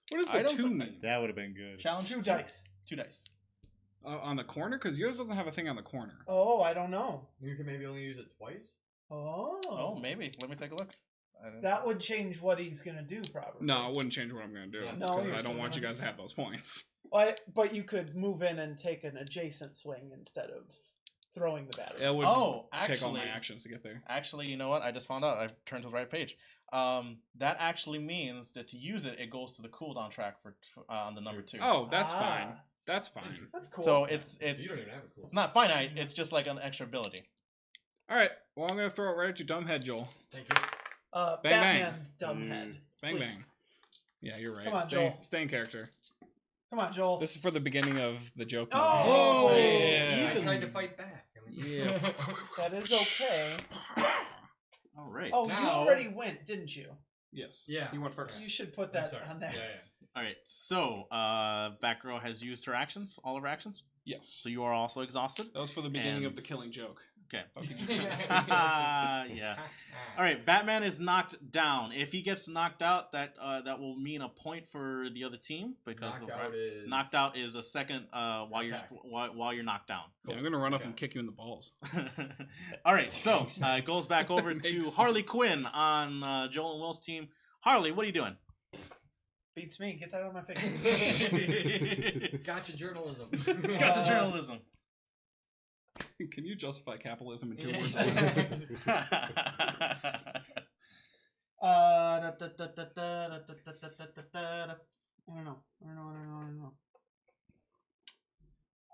What does the Items 2 are- mean? That would have been good. Challenge 2 dice. 2 dice. On the corner? Because yours doesn't have a thing on the corner. Oh, I don't know. You can maybe only use it twice. Oh. Oh, maybe. Let me take a look. That would change what he's gonna do, probably. No, it wouldn't change what I'm going to do. Yeah. No, Because you're I still don't want you gonna guys to have those points. But you could move in and take an adjacent swing instead of throwing the battery. It would Oh, take all my actually- actions to get there. Actually, you know what? I just found out. I turned to the right page. That actually means that to use it, it goes to the cooldown track for on the number 2. Oh, that's Ah. fine. That's fine. That's cool. So it's You don't even have a cool. not finite. It's just like an extra ability. All right. Well, I'm going to throw it right at your dumb head, Joel. Thank you. bang. Batman's dumb Mm. head. Bang, bang. Please. Yeah, you're right. Come on, stay, Joel. stay in character. Come on, Joel. This is for the beginning of the joke. Oh, movie. I even. tried to fight back. Yeah. That is okay. All right. Oh, you Now- already went, didn't you? Yes. Yeah. You went first. You should put I'm that sorry. on Yeah, next. All right. So, Batgirl has used her actions, all of her actions. Yes. So you are also exhausted. That was for the beginning of And- the killing joke. Okay. yeah. Yeah. All right. Batman is knocked down. If he gets knocked out, that that will mean a point for the other team because knocked out is a second while you're Attack. while you're knocked down. Yeah, I'm gonna run up Okay. and kick you in the balls. All right. So it goes back over Makes to sense. Harley Quinn on Joel and Will's team. Harley, what are you doing? Beats me. Get that out of my face. Gotcha journalism. Got the journalism. Can you justify capitalism in 2 Yeah. words? I don't know.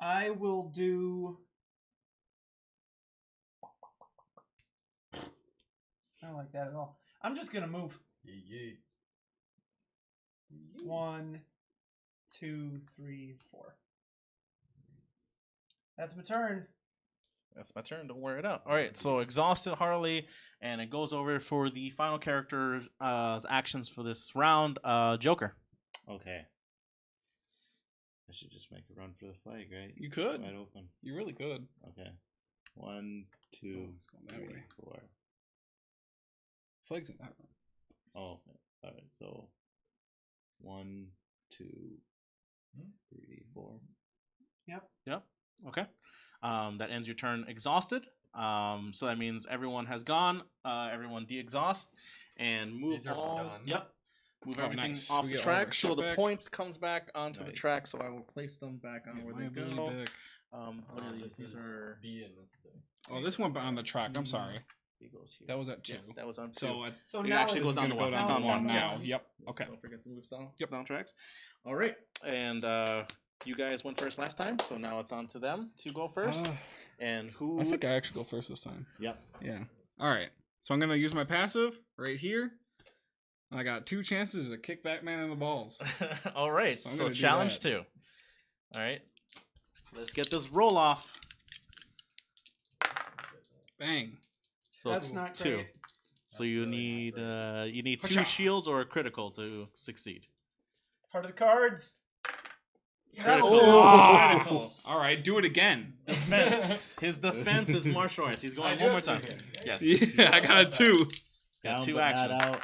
I will do. I don't like that at all. I'm just gonna move. Yeah. 1, 2, 3, 4. That's my turn. That's my turn to wear it out. All right, so exhausted Harley, and it goes over for the final character's actions for this round. Joker. Okay. I should just make a run for the flag, right? You could. Wide open. You really could. Okay. 1, 2, it's going that 3, way. 4. Flag's in that room. Oh, all right. So 1, 2, 3, 4. Yep. Okay. That ends your turn exhausted. So that means everyone has gone. Everyone de-exhaust and move These are all. done. Yep. Move Oh, everything nice. off We the get all of our track. So shit the back. points comes back onto the Nice. track. So I will place them back on Yeah, where my they ability go. back. What are This these? is These are. B in this thing. Oh, this one on the track. I'm sorry. He goes here. That was at 2. Yes, that was on two. So So It now actually it's goes down to gonna one. go It's down on to one. one now. Yes. Yep. Yes, Okay. Don't forget to move down tracks. All right, and you guys went first last time, so now it's on to them to go first. And who? I think I actually go first this time. Yep. Yeah. All right. So I'm gonna use my passive right here. And I got 2 chances to kick Batman in the balls. All right, So I'm so gonna do challenge that. 2. All right, let's get this roll off. Bang. So That's it's not 2. great. So you really need not you need 2 Hachah. shields or a critical to succeed. Part of the cards. Critical. Oh. Critical. All right, do it again. Defense. His defense is martial arts. He's going one more time. Yes. Yeah, I got a 2. Got Down, 2 but not actions. out.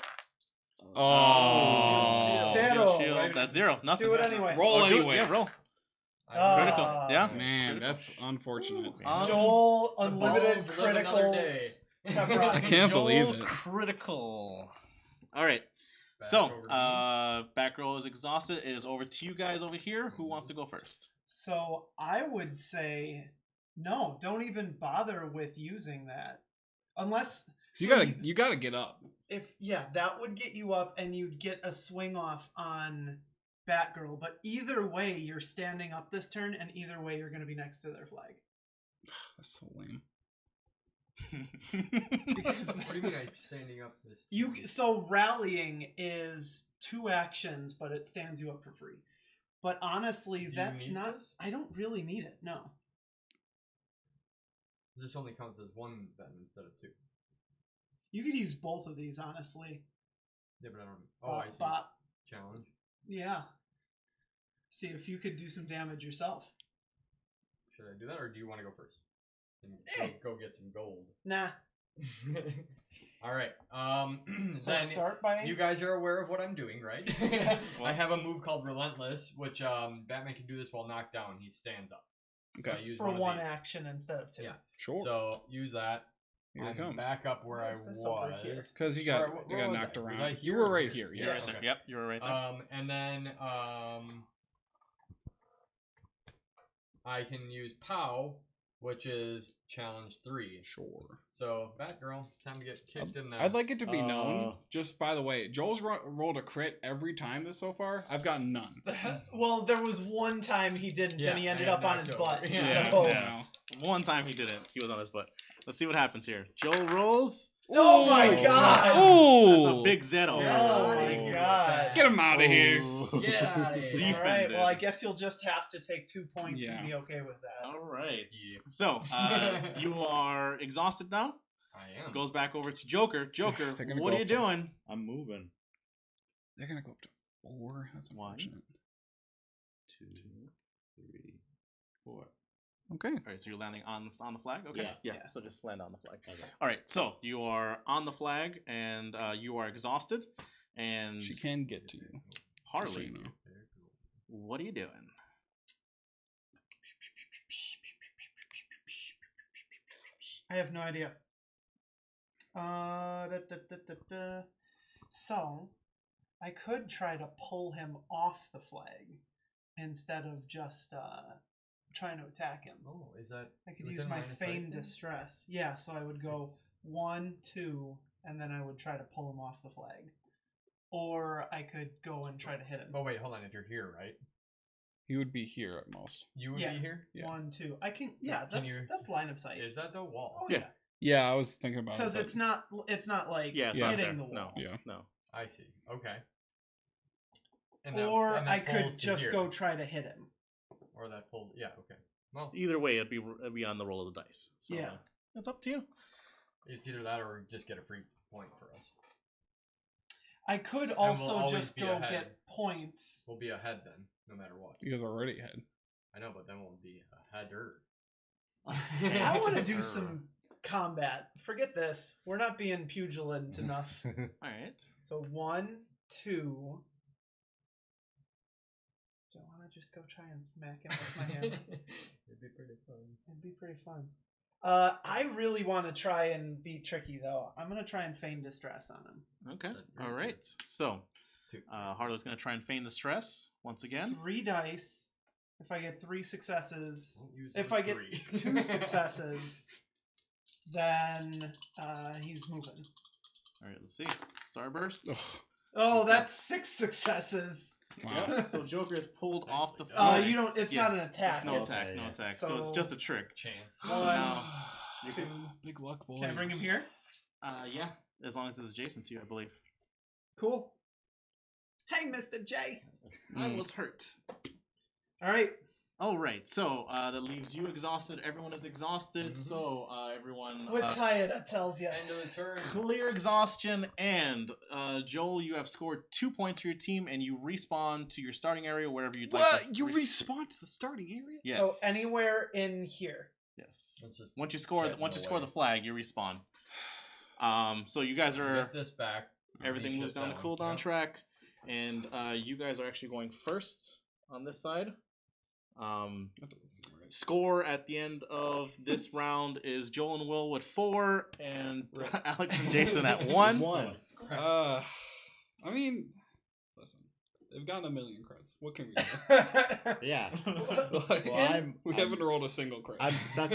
Oh. Settle. Shield. That's 0. Nothing. Do it anyway. Roll Or do it- anyway. Yeah, roll. Critical. Ah. Yeah. Man, Critical. that's unfortunate. Joel, The unlimited balls live another day. criticals. have brought I can't believe Joel it. Critical. All right. Back So, over to me. Batgirl is exhausted. It is over to you guys over here. Who wants to go first? So I would say no. Don't even bother with using that. Unless So so you gotta get up. that would get you up, and you'd get a swing off on Batgirl. But either way, you're standing up this turn, and either way, you're going to be next to their flag. That's so lame. Because What do you mean I'm standing up this? so rallying is 2 actions, but it stands you up for free. But honestly, Do you that's need not. this? I don't really need it. No. This only counts as 1 then instead of 2. You could use both of these, honestly. Yeah, but I don't. Oh, I see. Bop. Challenge. Yeah. See if you could do some damage yourself. Should I do that, or do you want to go first? Eh. And go get some gold. Nah. All right. So Then start by. you guys are aware of what I'm doing, right? Yeah. I have a move called Relentless, which Batman can do this while knocked down. He stands up. So I use for one, one of these. action instead of 2. Yeah. Sure. So use that. Here it I'm comes. back up where Why I is this over here? was. Because you Sorry, got where was knocked I? Was around. I You here were or right here? here. Yeah. Yes. Okay. Yep, you were right there. And then I can use POW, which is challenge 3. Sure. So Batgirl, time to get kicked in there. I'd like it to be known, just by the way, Joel's rolled a crit every time this so far. I've gotten none. Well, there was one time he didn't, Yeah, and he ended and up on knocked his over. butt. Yeah. So. Yeah. One time he didn't. He was on his butt. Let's see what happens here. Joel rolls. Oh my god! That's Oh! a big Zeto. Oh my god! Get him out of here. Get out of here. Defended. All right. Well, I guess you'll just have to take 2 points Yeah. and be okay with that. All right. Yeah. So you are exhausted now. I am. Goes back over to Joker. Joker, They're gonna what go are you up to- doing? I'm moving. They're gonna go up to 4. That's One. unfortunate. 2, 3, 4. Okay. All right, so you're landing on the flag. Okay. Yeah. Yeah. So just land on the flag. Okay. All right. So you are on the flag, and you are exhausted, and She can get to you. Harley, So you know. what are you doing? I have no idea. So, I could try to pull him off the flag instead of just trying to attack him. Oh, is that? I could within use my line of sight feign then? distress. Yeah, so I would go 1, 2, and then I would try to pull him off the flag. Or I could go and try to hit him. Oh wait, hold on. If you're here, right? He would be here at most. You would Yeah. be here. Yeah. 1, 2. I can. Yeah, Can you- that's line of sight. Is that the wall? Oh Yeah. yeah, Yeah, I was thinking about it. because but- it's not like Yeah, it's Yeah. not hitting there. the wall. No. Yeah. No. I see. Okay. Or and that I could pulls to just here. go try to hit him. Or that pulled. Yeah. Okay. Well, Either way, it'd be on the roll of the dice. So Yeah. it's up to you. it's either that or just get a free point for us. I could we'll also always just be go ahead. get points. We'll be ahead then, no matter what. You guys are already ahead. I know, but then we'll be aheader. I want to do some combat. Forget this. We're not being pugilant enough. All right. So 1, 2. Do I want to just go try and smack him with my hammer? It'd be pretty fun. It'd be pretty fun. I really want to try and be tricky though. I'm gonna try and feign distress on him. Okay. That's All very right. So 2. Harlow's gonna try and feign the stress once again. 3 dice. If I get 3 successes, Won't use if those I get 3. 2 successes, then he's moving. All right. Let's see. Starburst. Ugh. Oh, He's got- that's 6 successes. Wow. Yep, so Joker is pulled Nicely off the done. flag. You don't. It's Yeah, not an attack. No it's, attack. No attack. So, it's So- just a trick. Chance. One, now- 2. Big luck, boys. Can I bring him here? Yeah. As long as it's adjacent to you, I believe. Cool. Hey, Mr. J. I Mm. was hurt. All right. All right. So that leaves you exhausted. Everyone is exhausted. Mhm. So everyone. We're tired. That tells you. End of the turn. Clear exhaustion, and Joel, you have scored 2 points for your team, and you respawn to your starting area wherever you'd like. What? to You respawn to the starting area? Yes. So anywhere in here. Yes. Let's just Once you score, Get in once the you score way. the flag, you respawn. So you guys are get this back. everything Reach moves it down the cooldown Yep. track, and you guys are actually going first on this side. That doesn't seem right. Score at the end of this round is Joel and Will with 4, and Alex and Jason at 1. 1. I mean, listen, they've gotten a million crits. What can we do? Yeah. Like, Well, we haven't rolled a single crit. I'm stuck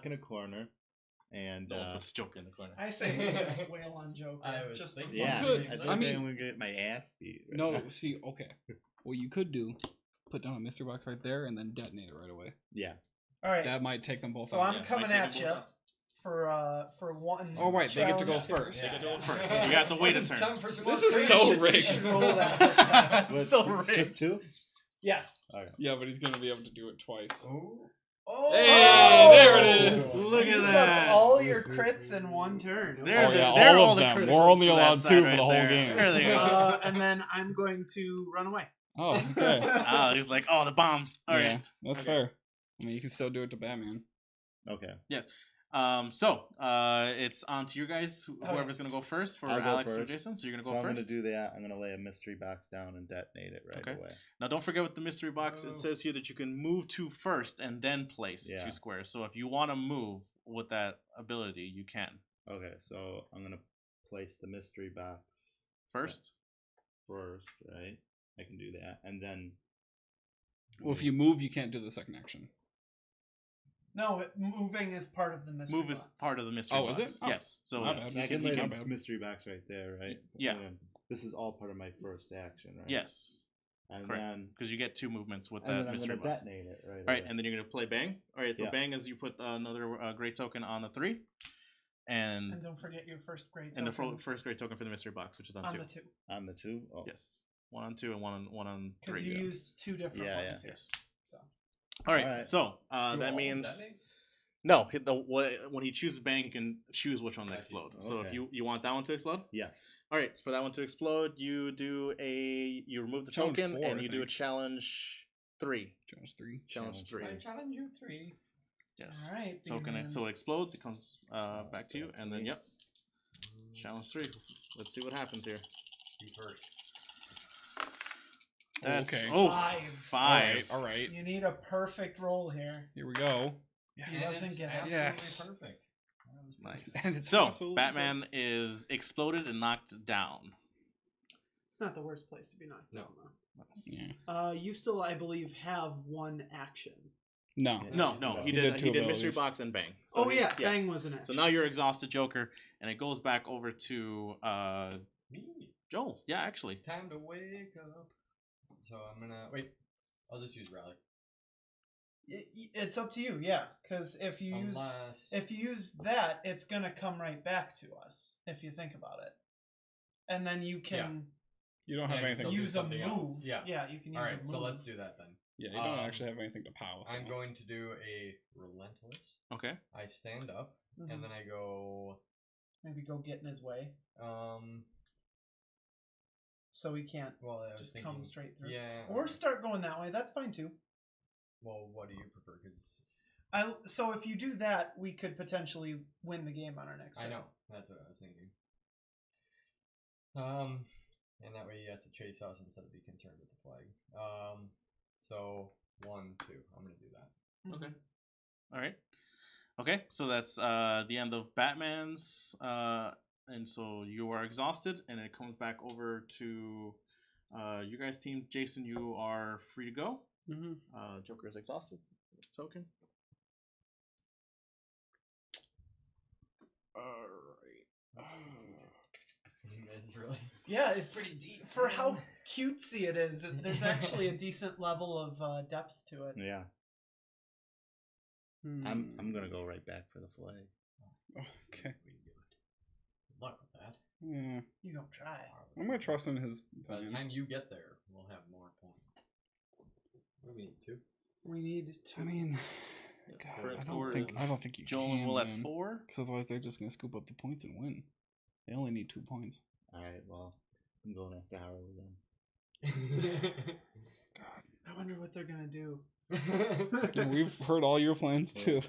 in a corner, and No one puts Joker in the corner. I say we just wail on Joker. I was just for thinking- yeah, Good. I I feel like mean- I'm gonna get my ass beat. right No, now. see, okay. What you could do, put down a mystery box right there and then detonate it right away. Yeah. All right. That might take them both So out. I'm Yeah, coming might take at them you both out. for one. Oh, right, they get to go challenge two. first. They get to go Yeah. first. You got to wait a It's turn. time for some This more is crazy so shit. rigged. You should roll that this time. But So rigged. just 2? Yes. Okay. Yeah, but he's gonna be able to do it twice. Oh. Oh. Hey, there it is. Look You at suck that. all your crits in one turn. There, Oh, yeah, there are all all of the them. criticals We're only to that allowed side 2 for right the whole there. game. There they go. And then I'm going to run away. Oh, okay. Oh, he's like, oh, the bombs. All right. Yeah, that's Okay. fair. I mean, you can still do it to Batman. Okay. So it's on to you guys. Okay. Whoever's gonna go first for I'll go Alex or first. Jason. So you're gonna So go I'm first. gonna do that. I'm gonna lay a mystery box down and detonate it right Okay. away. Now, don't forget with the mystery box, Oh. it says here that you can move 2 first and then place Yeah. 2 squares. So if you want to move with that ability, you can. Okay, so I'm gonna place the mystery box First, first, right? I can do that, and then Well, if you move, you can't do the second action. No, moving is part of the mystery move is box. part of the mystery Oh, box. is it? Oh. Yes. So My bad. so I you can can, lay you the can, bad. mystery box right there, right? Yeah. And then this is all part of my first action, right? yes, And correct. then Because you get 2 movements with and that then I'm mystery gonna box. detonate it right. All right, away. and then you're gonna play bang. All right, so Yeah. bang is you put another great token on the 3, and And don't forget your first grade. and the token first great token for the mystery box, which is on 2. the 2. on the 2. Oh, Yes, 1 on 2 and 1 on 3. Because you used 2 different Yeah, ones yeah. here. Yes. So All right. Alright. So Do all that of means detonate? no. When he chooses bang, he can choose which one to I see. explode. So if Okay. you want that one to explode, yes. all right. For that one to explode, you remove the Challenge token 4, and I you do a think. challenge 3. Challenge 3. Challenge 3. I challenge you 3. Yes. all right. Token. Demon. So it explodes. It comes back to you, and then yep. Challenge 3. Let's see what happens here. Be first. That's Okay. oh, 5. 5. All right. You need a perfect roll here. Here we go. He doesn't get it. Yes. Perfect. Nice. And it's So absolutely Batman is exploded and knocked down. It's not the worst place to be knocked No. down, though. Yeah. You still, I believe, have one action. No. Yeah. No, No. he He did. did He 2 did mystery abilities. box and bang. So Oh he's- yeah, yes. bang was an action. So now you're exhausted, Joker, and it goes back over to Me. Joel. Yeah, actually. Time to wake up. So I'm gonna wait. I'll just use rally. It's up to you, yeah. Because if you use that, it's gonna come right back to us. If you think about it, and then you can You don't have Yeah, anything. so- do use a something else. move. Yeah. you can use All a right, move. so let's do that then. Yeah, you don't Um, actually have anything to power. So. I'm going to do a relentless. Okay. I stand up Mhm. and then I go. Maybe go get in his way, so he can't Well, I was just thinking, come straight through. Yeah. Or start going that way. That's fine too. Well, what do you prefer? Because So if you do that, we could potentially win the game on our next. I turn. know that's what I was thinking. And that way he has to chase us instead of be concerned with the flag. So 1, 2. I'm gonna do that. Mhm. Okay. All right. Okay. So that's the end of Batman's. And so you are exhausted, and it comes back over to you guys' team. Jason, you are free to go. Mhm. Joker is exhausted. Token. All right. It's really. Yeah, it's Pretty deep. for how cutesy it is. There's actually a decent level of depth to it. Yeah. Hmm. I'm gonna go right back for the flag. Okay. Good luck with that. Yeah. You don't try. I'm gonna trust in his By the plan. time you get there, we'll have more points. What do we need? 2? We need to. I mean, Yes, God, correct I score don't think is I don't think you Joel can. and Will at man. 4. Because otherwise they're just gonna scoop up the points and win. They only need 2 points. All right. Well, I'm going after Harley then. God. I wonder what they're gonna do. Yeah, we've heard all your plans too.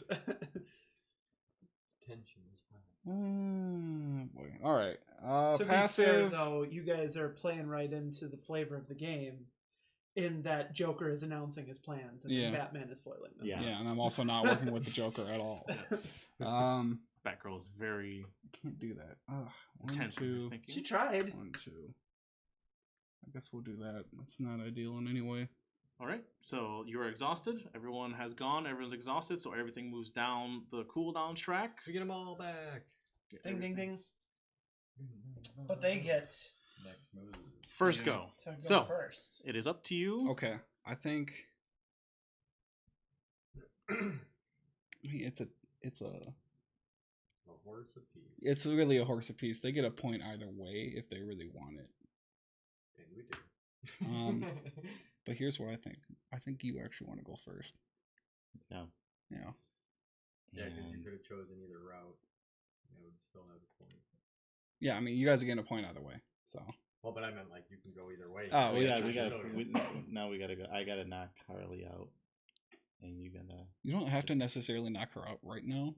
Tension is high. Boy. All right. To be fair, Passive. though, you guys are playing right into the flavor of the game, in that Joker is announcing his plans and then Yeah. Batman is foiling them. Yeah. Yeah, and I'm also not working with the Joker at all. Batgirl is very I can't do that. Ugh. 1, attention. you're 2, thinking. She tried. 1, 2. I guess we'll do that. That's not ideal in any way. All right, so you are exhausted. Everyone has gone. Everyone's exhausted, so everything moves down the cooldown track. We get them all back. Ding, ding, ding. But they get Next move. First go. to go So first. it is up to you. Okay, I think. I mean, it's a A horse apiece. it's really a horse apiece. They get a point either way if they really want it. And we do. But here's what I think. I think you actually want to go first. Yeah. Yeah. Yeah, because you And- could have chosen either route. And it would still have a point. Yeah, I mean, you guys are getting a point either way. So. Well, but I meant like you can go either way. Oh, Oh, yeah, yeah, we Still gotta. get- Now we gotta go. I gotta knock Harley out, and you gotta. You don't have to necessarily knock her out right now.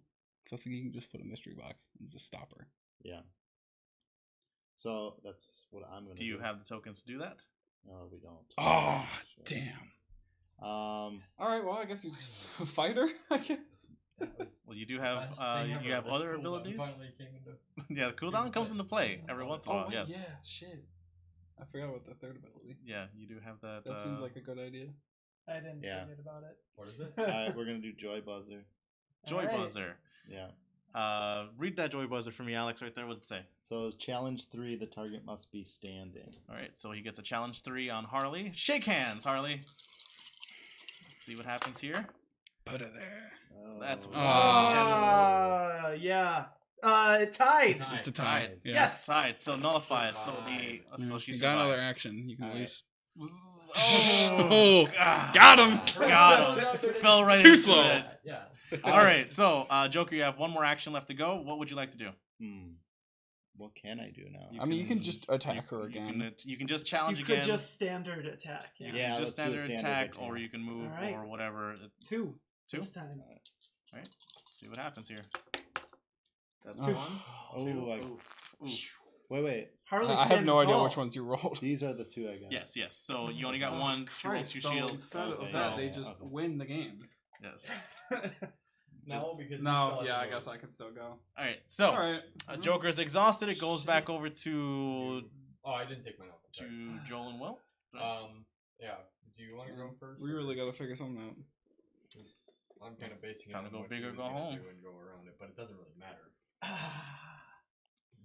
So I think you can just put a mystery box and just stop her. Yeah. So that's what I'm gonna. Do you have the tokens to do that? No, we don't. Oh, Sure. damn. Um. All right, well, I guess you just fight her, I guess. That was Well, you do the have best thing ever. you have This other cooldown abilities. finally came into- Yeah, the cooldown comes into play every once in a while. Yeah, yeah, shit. I forgot about the third ability. yeah, you do have that. That seems like a good idea. I didn't Yeah. forget about it. What is it? All right, we're gonna do Joy Buzzer. Joy Alright. buzzer. Yeah. Read that joy buzzer for me, Alex. Right there. What'd it say? So challenge 3, the target must be standing. All right, so he gets a challenge 3 on Harley. Shake hands, Harley. Let's see what happens here. Put it there. Oh. That's- Yeah. Tied. It's a Tied. tie. Yeah. Yes. Side, so nullify it. So Survived. the so Yeah, she you got another survived. action. You can at Alright. least. Oh, Got him. Got him. Fell right Too into slow. it. Yeah. All right, so Joker, you have one more action left to go. What would you like to do? What can I do now? I mean, you can just attack her You again. you can just challenge You could again. just standard attack. You Yeah. can Yeah, just let's do a standard standard attack, or attack. you can move, Alright. or whatever. It's- Two. Two. This time. All right. See what happens here. That's Two. one. Oh, Two. I- Oof. Wait. Harley's I have standing no idea tall. which ones you rolled. These are the 2 I got. Yes, yes. So you only got one. She rolls 2 so shields. instead of Okay, that, yeah, they yeah, just okay. win the game. Yes. No, because No, yeah, I guess I can still go. All right. So All right. Joker's exhausted. It goes back over to Oh, I didn't take mine off. Sorry. Joel and Will. Yeah. Do you want to go first? We really gotta figure something out. I'm kind of basing Time it to on go what big he or was go gonna home. do and go around it, but it doesn't really matter.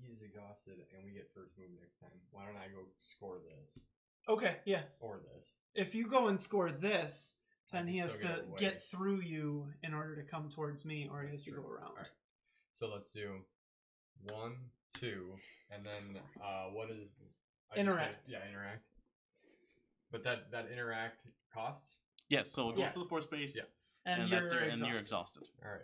He is exhausted, and we get first move next time. Why don't I go score this Okay, yeah. or this? If you go and score this, then I he can has still to away. get through you in order to come towards me, or he has to True. go around. Alright. So let's do 1, 2, and then what is I just Interact. said- yeah, interact. But that interact costs. Yes. So it goes Yeah. to the force space. Yeah. And, that's you're it, exhausted. and you're exhausted. All right.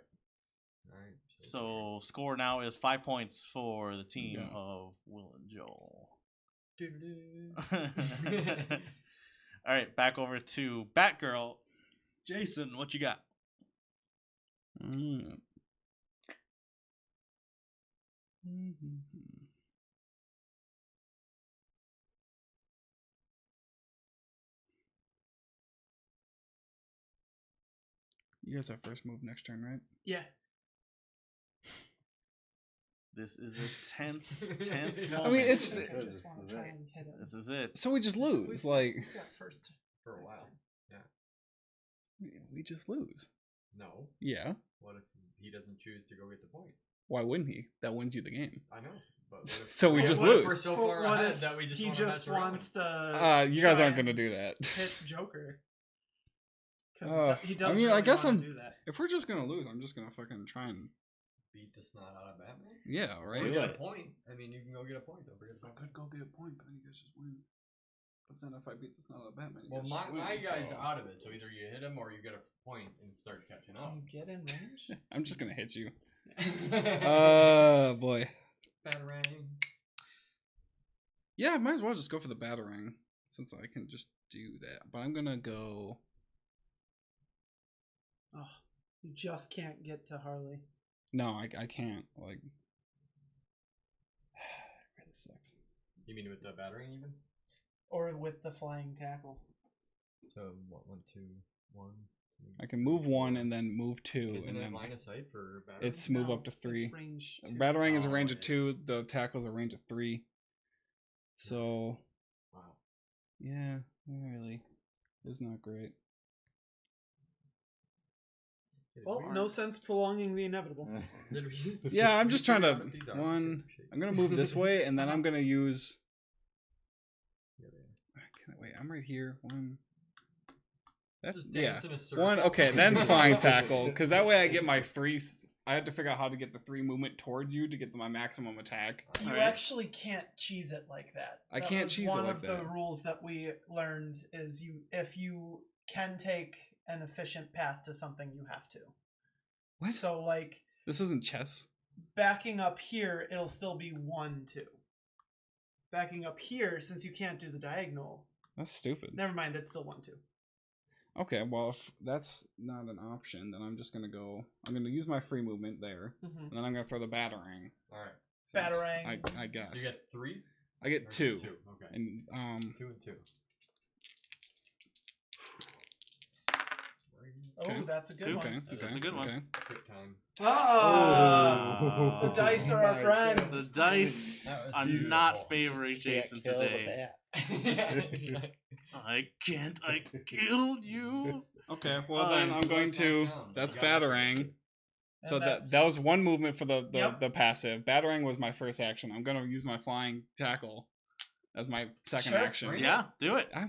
All right. So score now is 5 points for the team Yeah. of Will and Joel. Doo-doo-doo. All right, back over to Batgirl. Jason, what you got? Mm. You guys have first move next turn, right? Yeah. This is a tense, tense I moment. I mean, it's I This just is want to it. try and hit him. This is it. so we just lose. Like We got first. For a while. we just lose. No. Yeah. What if he doesn't choose to go get the point? Why wouldn't he? That wins you the game. I know. But what if, So we what just if lose. We're so Well, far what ahead if that we just he wanna just mess around? wants to? You guys try aren't gonna and do that. hit Joker. Because he I does. mean, I really guess wanna I'm- do that. If we're just gonna lose, I'm just gonna fucking try and beat the snot out of Batman. yeah, right. Or Do get it. a point. I mean, you can go get a point. Don't forget the I point. could go get a point, but then you guys just win. But then if I beat the snot out of Batman, you Well, guys my, just win. my guy's so- out of it, so either you hit him or you get a point and start catching up. Can you get in range? I'm just gonna hit you. Uh, Boy. Batarang. Yeah, I might as well just go for the batarang since I can just do that. But I'm gonna go. Oh, you just can't get to Harley. No, I can't. Like, it really sucks. You mean with the battering even? Or with the flying tackle. So what? 1, 2, 1, 2. I can move one and then move two, Isn't and it then line of sight for battering? it's move No, up to it's 3. range 2. Batarang is a Oh, range of yeah. 2. The tackle's a range of 3. So Wow. yeah, not really. is not great. Well, no sense prolonging the inevitable. Yeah, I'm just trying to one. I'm gonna move this way, and then I'm gonna use. Wait, I'm right here. One. That, Just yeah, dance in a circle. one. Okay, then flying tackle, because that way I get my three. I have to figure out how to get the 3 movement towards you to get my maximum attack. You Alright. actually can't cheese it like that. I That can't was cheese it one like of that. the rules that we learned is if you can take an efficient path to something, you have to. What? So like This isn't chess. backing up here, it'll still be 1-2. Backing up here, since you can't do the diagonal, That's stupid. never mind, it's still 1-2. Okay, well if that's not an option, then I'm just gonna go. I'm gonna use my free movement there, Mm-hmm. and then I'm gonna throw the batarang. All right. since Batarang. I guess. So you get 3. I get Or 2. 2. Okay. And 2 and 2. Okay. Oh, that's a good Two. one. okay, That's okay, a good one. okay. Quick time. Ah! The dice are our my friends. goodness. The dice That was are beautiful. not favoring Jason Can't kill the today. bat. I can't. I killed you. Okay, well Oh, then you I'm going guys to. knocked down. That's You got it. batarang. So And that was one movement for the Yep. the passive. Batarang was my first action. I'm gonna use my flying tackle as my second Sure. action. Right. Yeah, do it. I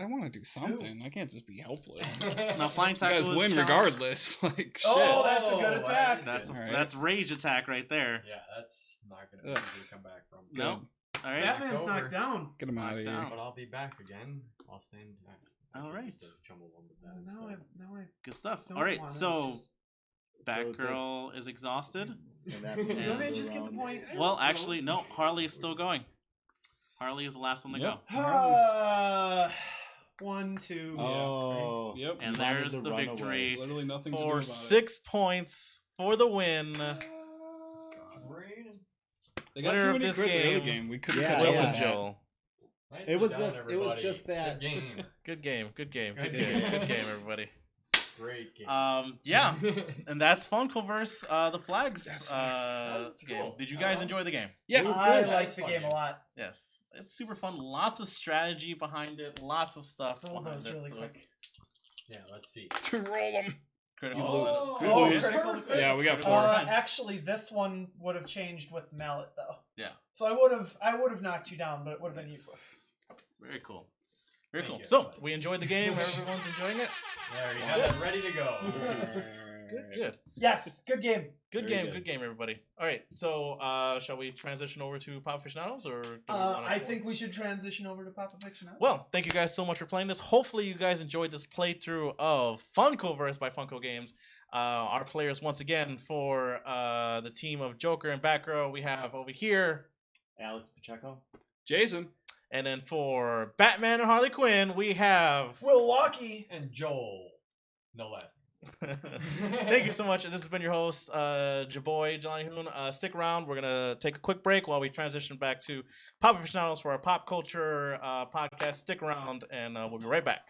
want to do something. I can't just be helpless. Now flying You tackle guys is win challenge. regardless. Like shit. Oh, that's a good Oh, attack. That's Alright. that's rage attack right there. Yeah, that's not gonna be Ugh. easy to come back from. Good. No. All right. Batman's Knocked over. knocked down. Get him out of Knocked here. down. But I'll be back again. I'll stand. All right. Jumble one with that Now I instead. Good stuff. don't All right. wanna So just- Batgirl is exhausted. And that And- moves Let me it just get the around. point. Well, actually, no. Harley is still going. Harley is the last one to Yep. go. 1-2. Oh. Yep. And You wanted there's to the run victory away. Literally nothing to do for about 6 points for the win. They got winner too of many this crits early game, game. We couldn't Yeah, catch Will up yeah. with and that. Joel. Nicely It was done, just- it was everybody. just that- Good game. Good game. Good game. Good Good game. game. Good game, everybody. Great game. Yeah. And that's Funkoverse, the flags That's nice. That's game. cool. Did you I guys like enjoy the game? Yeah. It was I good. like That's the fun game a game. lot. Yes. It's super fun. Lots of strategy behind it. Lots of stuff Roll behind those it. really so quick. Yeah, let's see. To roll them. Critical Oh, critical oh, hits. critical perfect. Yeah, we got Critical four. hits. Actually, this one would have changed with mallet though. Yeah. So I would have knocked you down, but it would have been useless. Very cool. Very Thank cool. you, So everybody. we enjoyed the game. Everyone's enjoying it. There you have it, ready to go. Good. Yes, good game. Good Very game. good. Good game, everybody. All right. So shall we transition over to Pop Aficionados, or do we wanna- I think we should transition over to Papa Fiction. Well, thank you guys so much for playing this. Hopefully, you guys enjoyed this playthrough of Funkoverse by Funko Games. Our players, once again, for the team of Joker and Batgirl, we have over here. Alex Pacheco. Jason. And then for Batman and Harley Quinn, we have. Will Walkie. And Joel, no less. Thank you so much. And this has been your host, Jaboy, Johnny Hoon. Stick around. We're going to take a quick break while we transition back to Pop Aficionados for our pop culture podcast. Stick around, and we'll be right back.